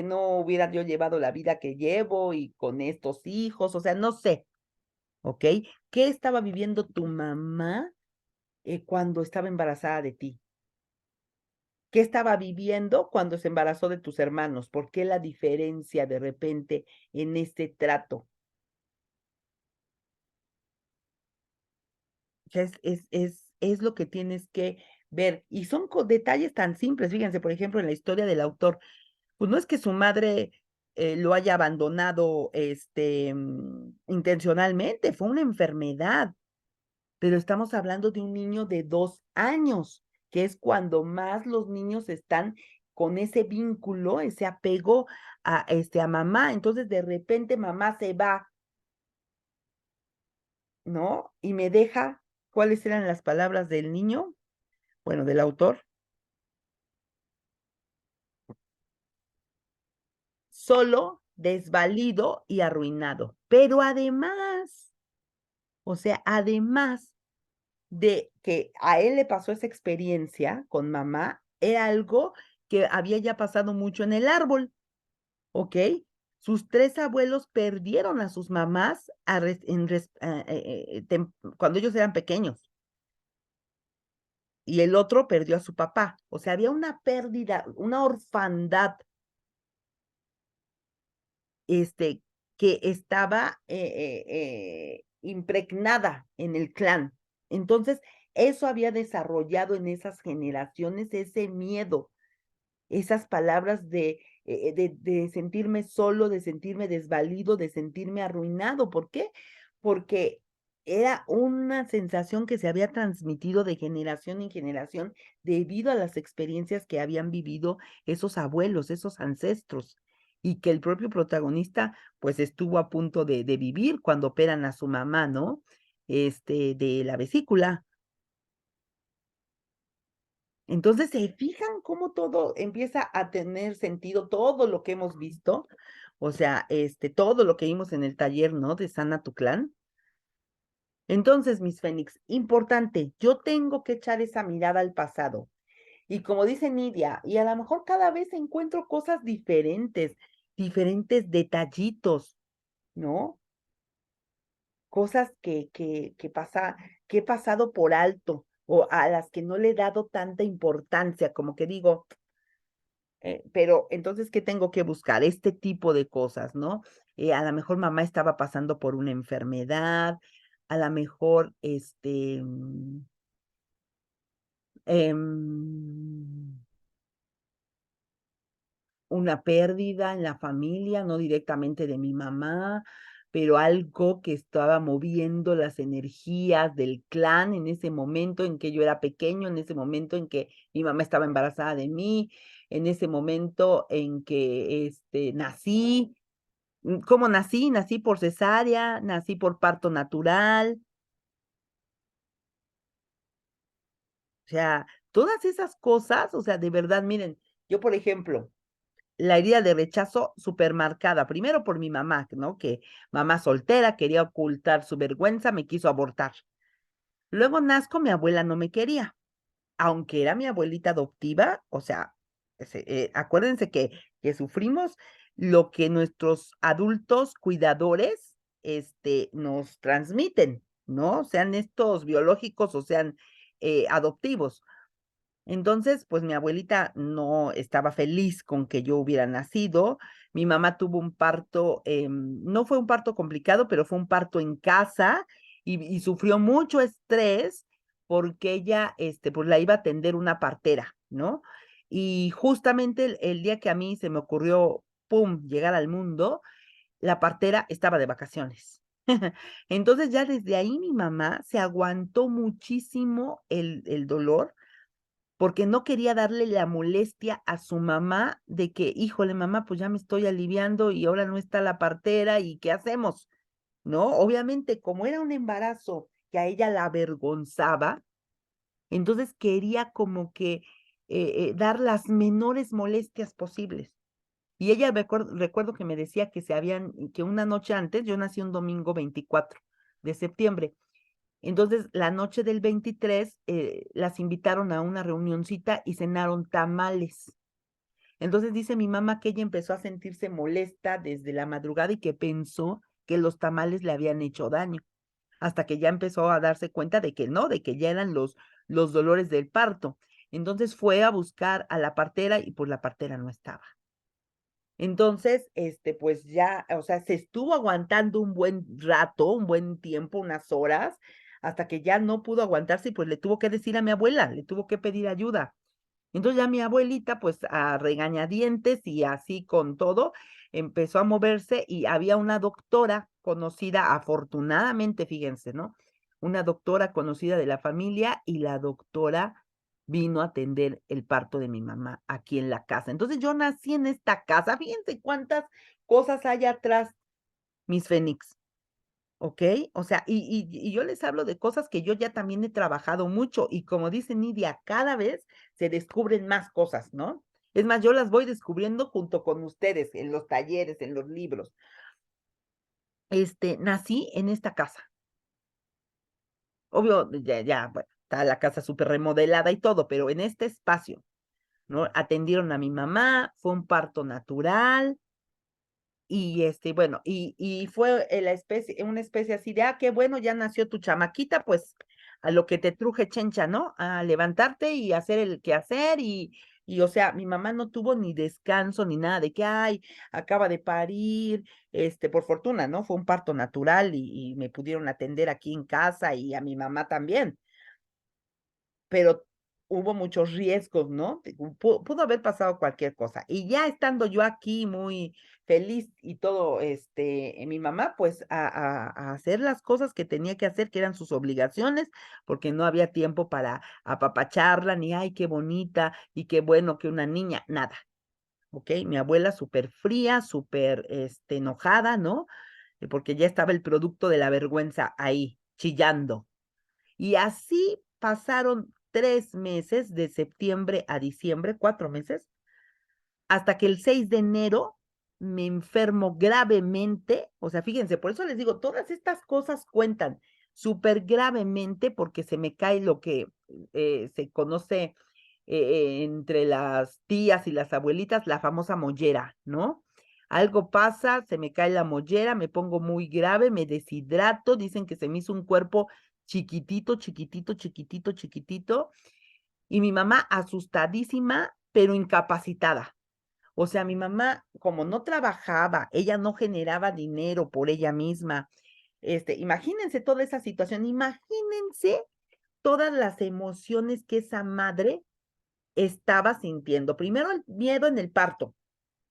no hubiera yo llevado la vida que llevo y con estos hijos, o sea, no sé, ¿ok? ¿Qué estaba viviendo tu mamá, cuando estaba embarazada de ti? ¿Qué estaba viviendo cuando se embarazó de tus hermanos? ¿Por qué la diferencia de repente en este trato? O sea, es lo que tienes que ver, y son detalles tan simples, fíjense, por ejemplo, en la historia del autor, pues no es que su madre lo haya abandonado intencionalmente, fue una enfermedad, pero estamos hablando de un niño de 2 años, que es cuando más los niños están con ese vínculo, ese apego a mamá. Entonces, de repente mamá se va, ¿no? Y me deja, ¿cuáles eran las palabras del niño? Bueno, del autor. Solo, desvalido y arruinado. Pero además, o sea, además de que a él le pasó esa experiencia con mamá, era algo que había ya pasado mucho en el árbol, ¿ok? Sus 3 abuelos perdieron a sus mamás cuando ellos eran pequeños y el otro perdió a su papá. O sea, había una pérdida, una orfandad este, que estaba impregnada en el clan. Entonces, eso había desarrollado en esas generaciones ese miedo, esas palabras de sentirme solo, de sentirme desvalido, de sentirme arruinado. ¿Por qué? Porque era una sensación que se había transmitido de generación en generación debido a las experiencias que habían vivido esos abuelos, esos ancestros, y que el propio protagonista pues estuvo a punto de vivir cuando operan a su mamá, ¿no? De la vesícula. Entonces, ¿se fijan cómo todo empieza a tener sentido, todo lo que hemos visto? O sea, todo lo que vimos en el taller, ¿no? De Sana tu Clan. Entonces, mis Fénix, importante, yo tengo que echar esa mirada al pasado. Y como dice Nidia, y a lo mejor cada vez encuentro cosas diferentes, diferentes detallitos, ¿no? Cosas que he pasado por alto o a las que no le he dado tanta importancia, como que digo, pero entonces, ¿qué tengo que buscar? Este tipo de cosas, ¿no? A lo mejor mamá estaba pasando por una enfermedad, a lo mejor, em, una pérdida en la familia, no directamente de mi mamá, pero algo que estaba moviendo las energías del clan en ese momento en que yo era pequeño, en ese momento en que mi mamá estaba embarazada de mí, en ese momento en que nací. ¿Cómo nací? Nací por cesárea, nací por parto natural, o sea, todas esas cosas, o sea, de verdad, miren, yo, por ejemplo, la herida de rechazo supermarcada, primero por mi mamá, ¿no? Que mamá soltera quería ocultar su vergüenza, me quiso abortar. Luego nazco, mi abuela no me quería, aunque era mi abuelita adoptiva, o sea, acuérdense que sufrimos lo que nuestros adultos cuidadores, nos transmiten, ¿no? Sean estos biológicos o sean adoptivos. Entonces, pues mi abuelita no estaba feliz con que yo hubiera nacido. Mi mamá tuvo un parto, no fue un parto complicado, pero fue un parto en casa y sufrió mucho estrés porque ella, pues la iba a atender una partera, ¿no? Y justamente el día que a mí se me ocurrió, pum, llegar al mundo, la partera estaba de vacaciones. Entonces ya desde ahí mi mamá se aguantó muchísimo el dolor porque no quería darle la molestia a su mamá de que, híjole, mamá, pues ya me estoy aliviando y ahora no está la partera y ¿qué hacemos? ¿No? Obviamente, como era un embarazo que a ella la avergonzaba, entonces quería como que dar las menores molestias posibles. Y ella recuerdo que me decía que que una noche antes, yo nací un domingo 24 de septiembre, entonces, la noche del 23 las invitaron a una reunioncita y cenaron tamales. Entonces dice mi mamá que ella empezó a sentirse molesta desde la madrugada y que pensó que los tamales le habían hecho daño, hasta que ya empezó a darse cuenta de que no, de que ya eran los dolores del parto. Entonces fue a buscar a la partera y pues la partera no estaba. Entonces, pues ya, o sea, se estuvo aguantando un buen rato, un buen tiempo, unas horas, hasta que ya no pudo aguantarse y pues le tuvo que decir a mi abuela, le tuvo que pedir ayuda. Entonces ya mi abuelita, pues a regañadientes y así con todo, empezó a moverse y había una doctora conocida, afortunadamente, fíjense, ¿no? Una doctora conocida de la familia y la doctora vino a atender el parto de mi mamá aquí en la casa. Entonces yo nací en esta casa, fíjense cuántas cosas hay atrás, mis fénix. ¿Okey? O sea, y yo les hablo de cosas que yo ya también he trabajado mucho, y como dice Nidia, cada vez se descubren más cosas, ¿no? Es más, yo las voy descubriendo junto con ustedes en los talleres, en los libros. Nací en esta casa. Obvio, ya, bueno, está la casa súper remodelada y todo, pero en este espacio, ¿no? Atendieron a mi mamá, fue un parto natural. Y, bueno, y fue, la especie una especie así de: "Ah, qué bueno, ya nació tu chamaquita, pues, a lo que te truje chencha", ¿no? A levantarte y hacer el quehacer o sea, mi mamá no tuvo ni descanso ni nada de que: "Ay, acaba de parir", por fortuna, ¿no? Fue un parto natural y me pudieron atender aquí en casa y a mi mamá también. Pero hubo muchos riesgos, ¿no? Pudo haber pasado cualquier cosa. Y ya estando yo aquí muy feliz y todo, mi mamá, pues, a hacer las cosas que tenía que hacer, que eran sus obligaciones, porque no había tiempo para apapacharla, ni: "Ay, qué bonita, y qué bueno que una niña", nada, ¿ok? Mi abuela súper fría, súper, enojada, ¿no? Porque ya estaba el producto de la vergüenza ahí, chillando. Y así pasaron 3 meses, de septiembre a diciembre, 4 meses, hasta que el 6 de enero me enfermo gravemente. O sea, fíjense, por eso les digo, todas estas cosas cuentan súper gravemente, porque se me cae lo que, se conoce, entre las tías y las abuelitas, la famosa mollera, ¿no? Algo pasa, se me cae la mollera, me pongo muy grave, me deshidrato, dicen que se me hizo un cuerpo chiquitito, chiquitito, chiquitito, chiquitito, y mi mamá asustadísima, pero incapacitada. O sea, mi mamá, como no trabajaba, ella no generaba dinero por ella misma. Imagínense toda esa situación, imagínense todas las emociones que esa madre estaba sintiendo. Primero, el miedo en el parto.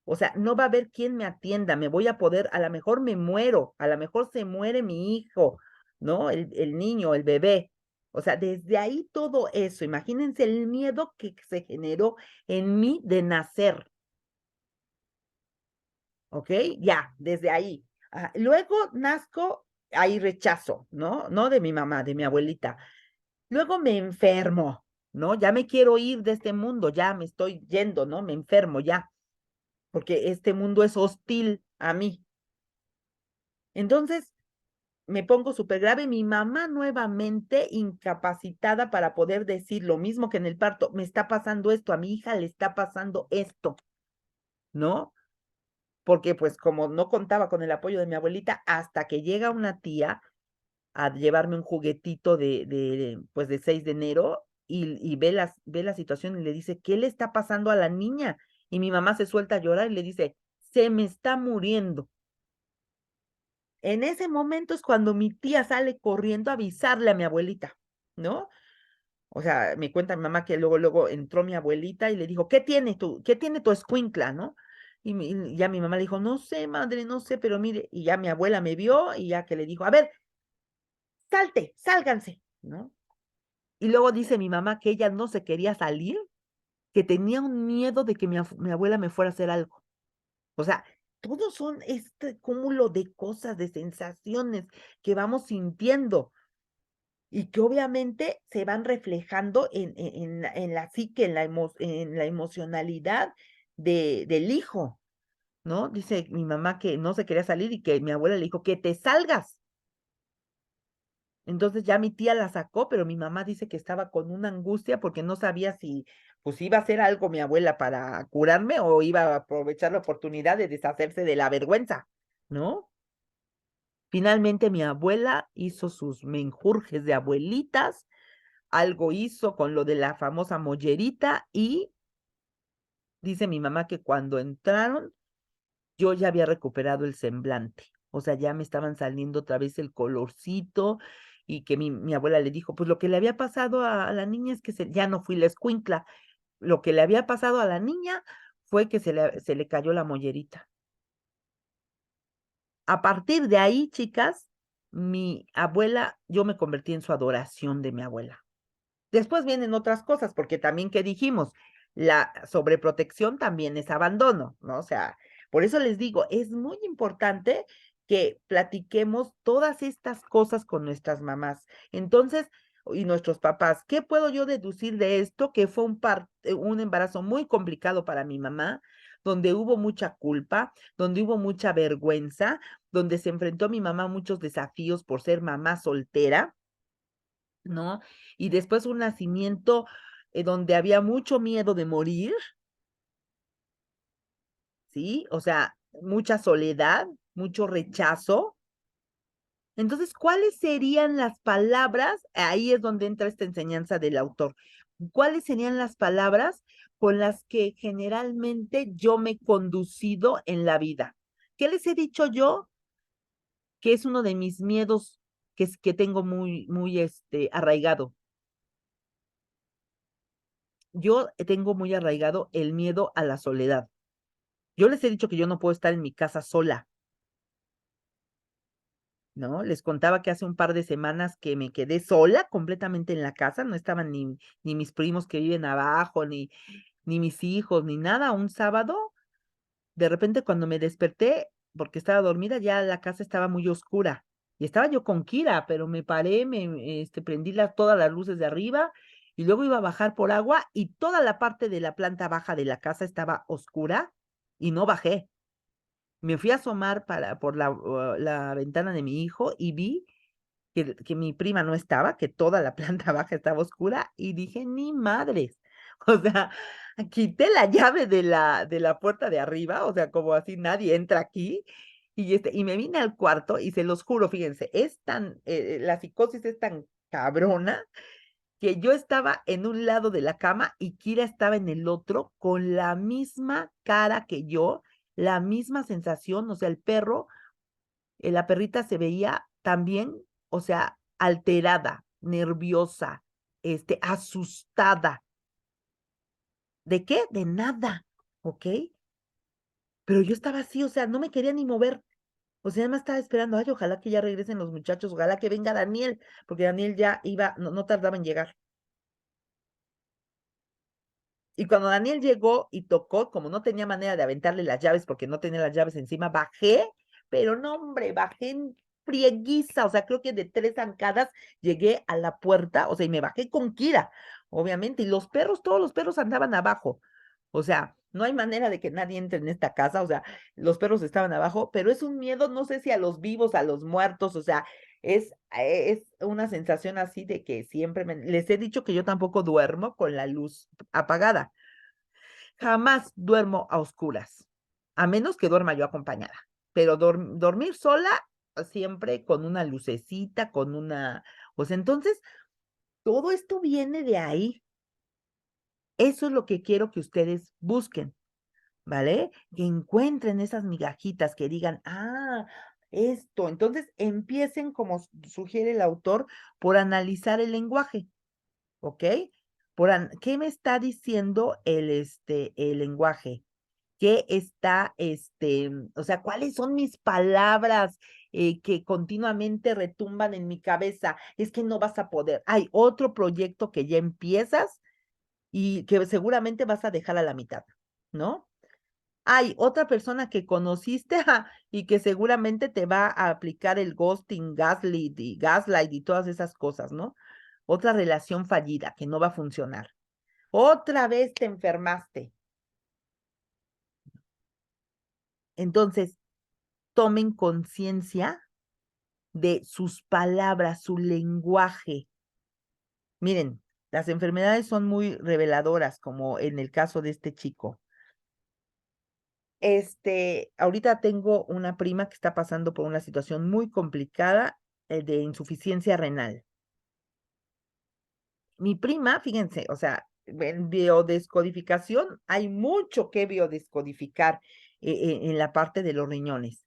O sea, no va a haber quien me atienda, me voy a poder, a lo mejor me muero, a lo mejor se muere mi hijo, ¿no? El niño, el bebé. O sea, desde ahí todo eso, imagínense el miedo que se generó en mí de nacer. ¿Ok? Ya, desde ahí. Luego nazco, hay rechazo, ¿no? No de mi mamá, de mi abuelita. Luego me enfermo, ¿no? Ya me quiero ir de este mundo, ya me estoy yendo, ¿no? Me enfermo ya, porque este mundo es hostil a mí. Entonces, me pongo súper grave. Mi mamá nuevamente incapacitada para poder decir lo mismo que en el parto, me está pasando esto, a mi hija le está pasando esto, ¿no? Porque, pues, como no contaba con el apoyo de mi abuelita, hasta que llega una tía a llevarme un juguetito pues, de 6 de enero, y ve la situación y le dice: "¿Qué le está pasando a la niña?". Y mi mamá se suelta a llorar y le dice: "Se me está muriendo". En ese momento es cuando mi tía sale corriendo a avisarle a mi abuelita, ¿no? O sea, me cuenta mi mamá que luego entró mi abuelita y le dijo: qué tiene tu escuincla?", ¿no? Y ya mi mamá le dijo: "No sé, madre, no sé, pero mire", y ya mi abuela me vio y ya que le dijo: "A ver, sálganse", ¿no? Y luego dice mi mamá que ella no se quería salir, que tenía un miedo de que mi abuela me fuera a hacer algo. O sea, todos son este cúmulo de cosas, de sensaciones que vamos sintiendo. Y que obviamente se van reflejando en la psique, en la emocionalidad del hijo, ¿no? Dice mi mamá que no se quería salir y que mi abuela le dijo: "Que te salgas". Entonces ya mi tía la sacó, pero mi mamá dice que estaba con una angustia porque no sabía si, pues, iba a hacer algo mi abuela para curarme o iba a aprovechar la oportunidad de deshacerse de la vergüenza, ¿no? Finalmente mi abuela hizo sus menjurjes de abuelitas, algo hizo con lo de la famosa mollerita y dice mi mamá que cuando entraron, yo ya había recuperado el semblante. O sea, ya me estaban saliendo otra vez el colorcito y que mi abuela le dijo, pues lo que le había pasado a la niña es que ya no fui la escuincla, lo que le había pasado a la niña fue que se le cayó la mollerita. A partir de ahí, chicas, mi abuela, yo me convertí en su adoración de mi abuela. Después vienen otras cosas, porque también, ¿qué dijimos? La sobreprotección también es abandono, ¿no? O sea, por eso les digo, es muy importante que platiquemos todas estas cosas con nuestras mamás. Entonces, y nuestros papás, ¿qué puedo yo deducir de esto? Que fue un embarazo muy complicado para mi mamá, donde hubo mucha culpa, donde hubo mucha vergüenza, donde se enfrentó mi mamá a muchos desafíos por ser mamá soltera, ¿no? Y después un nacimiento, donde había mucho miedo de morir, ¿sí? O sea, mucha soledad, mucho rechazo. Entonces, ¿cuáles serían las palabras? Ahí es donde entra esta enseñanza del autor. ¿Cuáles serían las palabras con las que generalmente yo me he conducido en la vida? ¿Qué les he dicho yo? Que es uno de mis miedos que tengo muy, arraigado. Yo tengo muy arraigado el miedo a la soledad. Yo les he dicho que yo no puedo estar en mi casa sola, ¿no? Les contaba que hace un par de semanas que me quedé sola completamente en la casa, no estaban ni mis primos que viven abajo, ni mis hijos, ni nada. Un sábado, de repente cuando me desperté, porque estaba dormida, ya la casa estaba muy oscura. Y estaba yo con Kira, pero me paré, prendí todas las luces de arriba y luego iba a bajar por agua y toda la parte de la planta baja de la casa estaba oscura y no bajé. Me fui a asomar por la ventana de mi hijo y vi que mi prima no estaba, que toda la planta baja estaba oscura y dije: "Ni madres". O sea, quité la llave de la puerta de arriba, o sea, como así nadie entra aquí, y me vine al cuarto y se los juro, fíjense, la psicosis es tan cabrona que yo estaba en un lado de la cama y Kira estaba en el otro con la misma cara que yo, la misma sensación, o sea, el perro, la perrita se veía también, o sea, alterada, nerviosa, asustada. ¿De qué? De nada, ¿ok? Pero yo estaba así, o sea, no me quería ni mover. O sea, nada más estaba esperando, ay, ojalá que ya regresen los muchachos, ojalá que venga Daniel, porque Daniel ya iba, no tardaba en llegar. Y cuando Daniel llegó y tocó, como no tenía manera de aventarle las llaves porque no tenía las llaves encima, bajé, pero no, hombre, bajé en frieguiza, o sea, creo que de 3 zancadas llegué a la puerta, o sea, y me bajé con Kira, obviamente, y los perros, todos los perros andaban abajo. O sea, no hay manera de que nadie entre en esta casa, o sea, los perros estaban abajo, pero es un miedo, no sé si a los vivos, a los muertos, o sea, es una sensación así de que siempre les he dicho que yo tampoco duermo con la luz apagada. Jamás duermo a oscuras, a menos que duerma yo acompañada, pero dormir sola, siempre con una lucecita, pues, entonces, todo esto viene de ahí. Eso es lo que quiero que ustedes busquen, ¿vale? Que encuentren esas migajitas que digan: "Ah, esto". Entonces, empiecen, como sugiere el autor, por analizar el lenguaje, ¿ok? ¿Qué me está diciendo el lenguaje? ¿Qué está, o sea, cuáles son mis palabras, que continuamente retumban en mi cabeza? Es que no vas a poder. Hay otro proyecto que ya empiezas y que seguramente vas a dejar a la mitad, ¿no? Hay otra persona que conociste, y que seguramente te va a aplicar el ghosting, gaslight y todas esas cosas, ¿no? Otra relación fallida que no va a funcionar. Otra vez te enfermaste. Entonces, tomen conciencia de sus palabras, su lenguaje. Miren, las enfermedades son muy reveladoras, como en el caso de este chico. Ahorita tengo una prima que está pasando por una situación muy complicada, de insuficiencia renal. Mi prima, fíjense, o sea, en biodescodificación hay mucho que biodescodificar, en la parte de los riñones.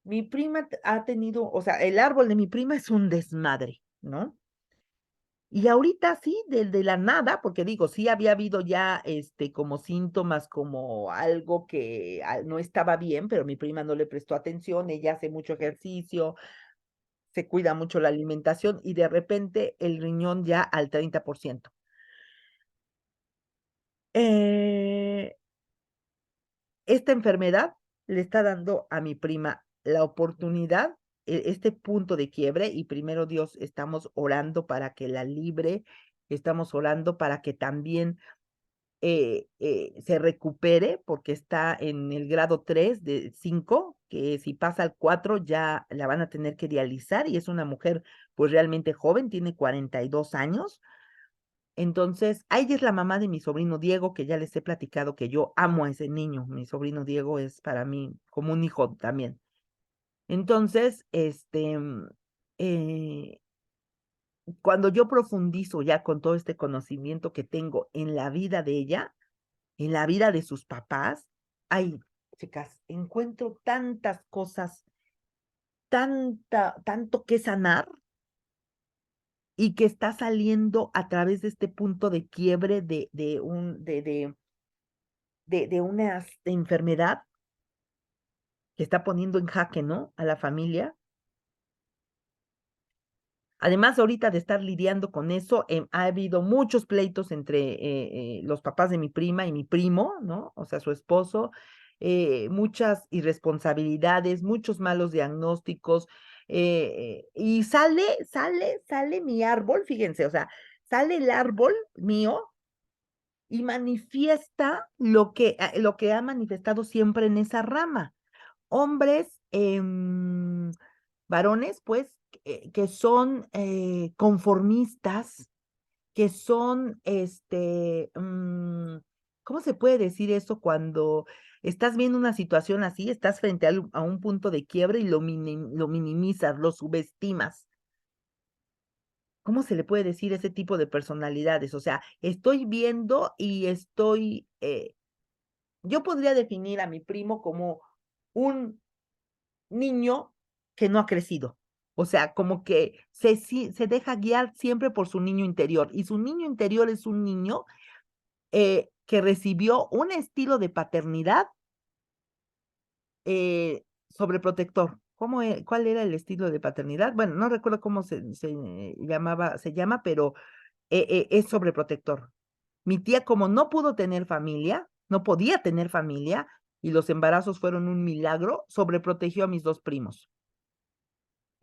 mi prima ha tenido, o sea, el árbol de mi prima es un desmadre, ¿no? Y ahorita sí, de la nada, porque digo, sí había habido ya, como síntomas, como algo que no estaba bien, pero mi prima no le prestó atención, ella hace mucho ejercicio, se cuida mucho la alimentación y de repente el riñón ya al 30%. Eh, Esta enfermedad le está dando a mi prima la oportunidad, este punto de quiebre, y primero Dios, estamos orando para que la libre, estamos orando para que también se recupere, porque está en el grado 3 de 5 que si pasa al 4 ya la van a tener que dializar, y es una mujer, pues, realmente joven, tiene 42 años. Entonces, ella es la mamá de mi sobrino Diego, que ya les he platicado que yo amo a ese niño. Mi sobrino Diego es para mí como un hijo también. Entonces, eh, cuando yo profundizo ya con todo este conocimiento que tengo en la vida de ella, en la vida de sus papás, ay, chicas, encuentro tantas cosas, tanto que sanar y que está saliendo a través de este punto de quiebre de una enfermedad que está poniendo en jaque, ¿no? A la familia. Además, ahorita de estar lidiando con eso, ha habido muchos pleitos entre los papás de mi prima y mi primo, ¿no? O sea, su esposo, muchas irresponsabilidades, muchos malos diagnósticos, y sale mi árbol, fíjense, o sea, sale el árbol mío y manifiesta lo que ha manifestado siempre en esa rama. Hombres, varones, pues, que son, conformistas, que son, ¿cómo se puede decir eso? Cuando estás viendo una situación así, estás frente a un punto de quiebre y lo minimizas, lo subestimas. ¿Cómo se le puede decir ese tipo de personalidades? O sea, estoy viendo y estoy, yo podría definir a mi primo como un niño que no ha crecido. O sea, como que se deja guiar siempre por su niño interior, y su niño interior es un niño, que recibió un estilo de paternidad, sobreprotector. ¿Cuál era el estilo de paternidad? Bueno, no recuerdo cómo se llama, pero, es sobreprotector. Mi tía, como no pudo tener familia, no podía tener familia, y los embarazos fueron un milagro, sobreprotegió a mis 2 primos.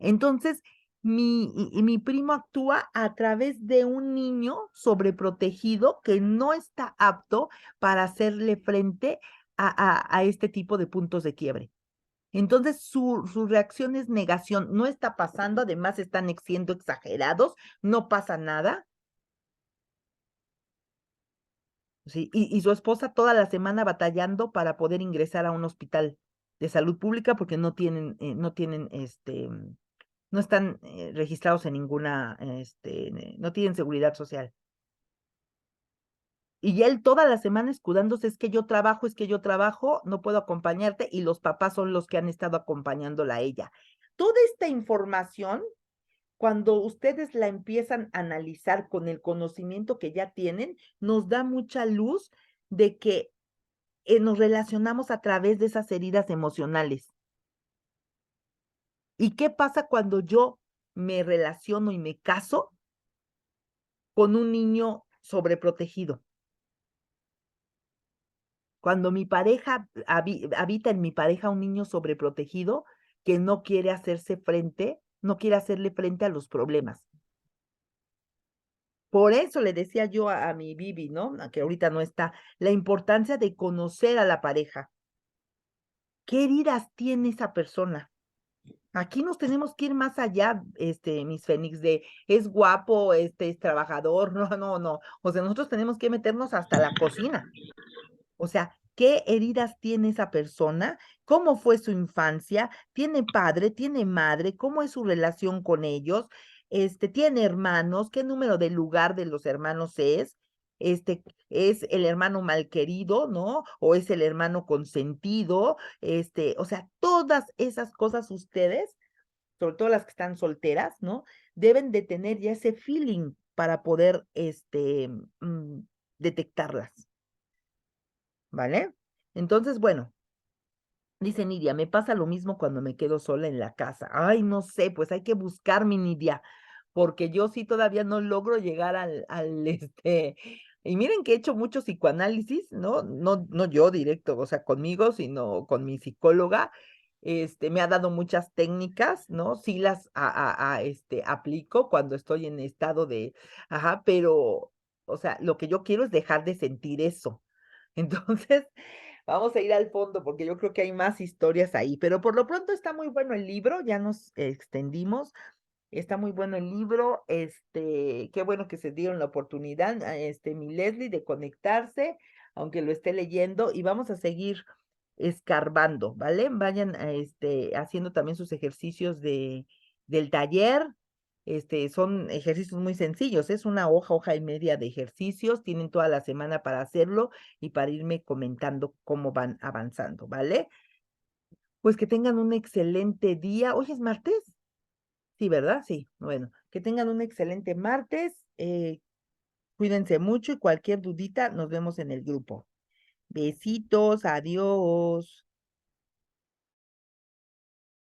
Entonces, mi primo actúa a través de un niño sobreprotegido que no está apto para hacerle frente a este tipo de puntos de quiebre. Entonces, su reacción es negación, no está pasando, además están siendo exagerados, no pasa nada. Sí, y su esposa toda la semana batallando para poder ingresar a un hospital de salud pública porque no tienen, no están, registrados en ninguna, no tienen seguridad social. Y él toda la semana escudándose, es que yo trabajo, no puedo acompañarte, y los papás son los que han estado acompañándola a ella. Toda esta información, cuando ustedes la empiezan a analizar con el conocimiento que ya tienen, nos da mucha luz de que nos relacionamos a través de esas heridas emocionales. ¿Y qué pasa cuando yo me relaciono y me caso con un niño sobreprotegido? Cuando mi pareja habita en mi pareja un niño sobreprotegido que no quiere hacerle frente a los problemas. Por eso le decía yo a mi Bibi, ¿no? Que ahorita no está, la importancia de conocer a la pareja. ¿Qué heridas tiene esa persona? Aquí nos tenemos que ir más allá, mis Fénix, de es guapo, es trabajador, no, no, no. O sea, nosotros tenemos que meternos hasta la cocina. O sea, ¿qué heridas tiene esa persona? ¿Cómo fue su infancia? ¿Tiene padre? ¿Tiene madre? ¿Cómo es su relación con ellos? ¿Tiene hermanos? ¿Qué número de lugar de los hermanos es? es el hermano malquerido, ¿no? O es el hermano consentido, o sea, todas esas cosas ustedes, sobre todo las que están solteras, ¿no? Deben de tener ya ese feeling para poder, mm, detectarlas, ¿vale? Entonces, bueno, dice Nidia, me pasa lo mismo cuando me quedo sola en la casa. Ay, no sé, pues hay que buscar mi Nidia, porque yo sí todavía no logro llegar y miren que he hecho mucho psicoanálisis, ¿no? No yo directo, o sea, conmigo, sino con mi psicóloga. Me ha dado muchas técnicas, ¿no? Sí las aplico cuando estoy en estado de, ajá, pero, o sea, lo que yo quiero es dejar de sentir eso. Entonces, vamos a ir al fondo porque yo creo que hay más historias ahí, pero por lo pronto está muy bueno el libro, ya nos extendimos, está muy bueno el libro, qué bueno que se dieron la oportunidad, mi Leslie, de conectarse, aunque lo esté leyendo, y vamos a seguir escarbando, ¿vale? Vayan haciendo también sus ejercicios del taller. Son ejercicios muy sencillos, es una hoja y media de ejercicios, tienen toda la semana para hacerlo y para irme comentando cómo van avanzando, ¿vale? Pues que tengan un excelente día. ¿Hoy es martes? Sí, ¿verdad? Sí. Bueno, que tengan un excelente martes. Cuídense mucho y cualquier dudita nos vemos en el grupo. Besitos, adiós.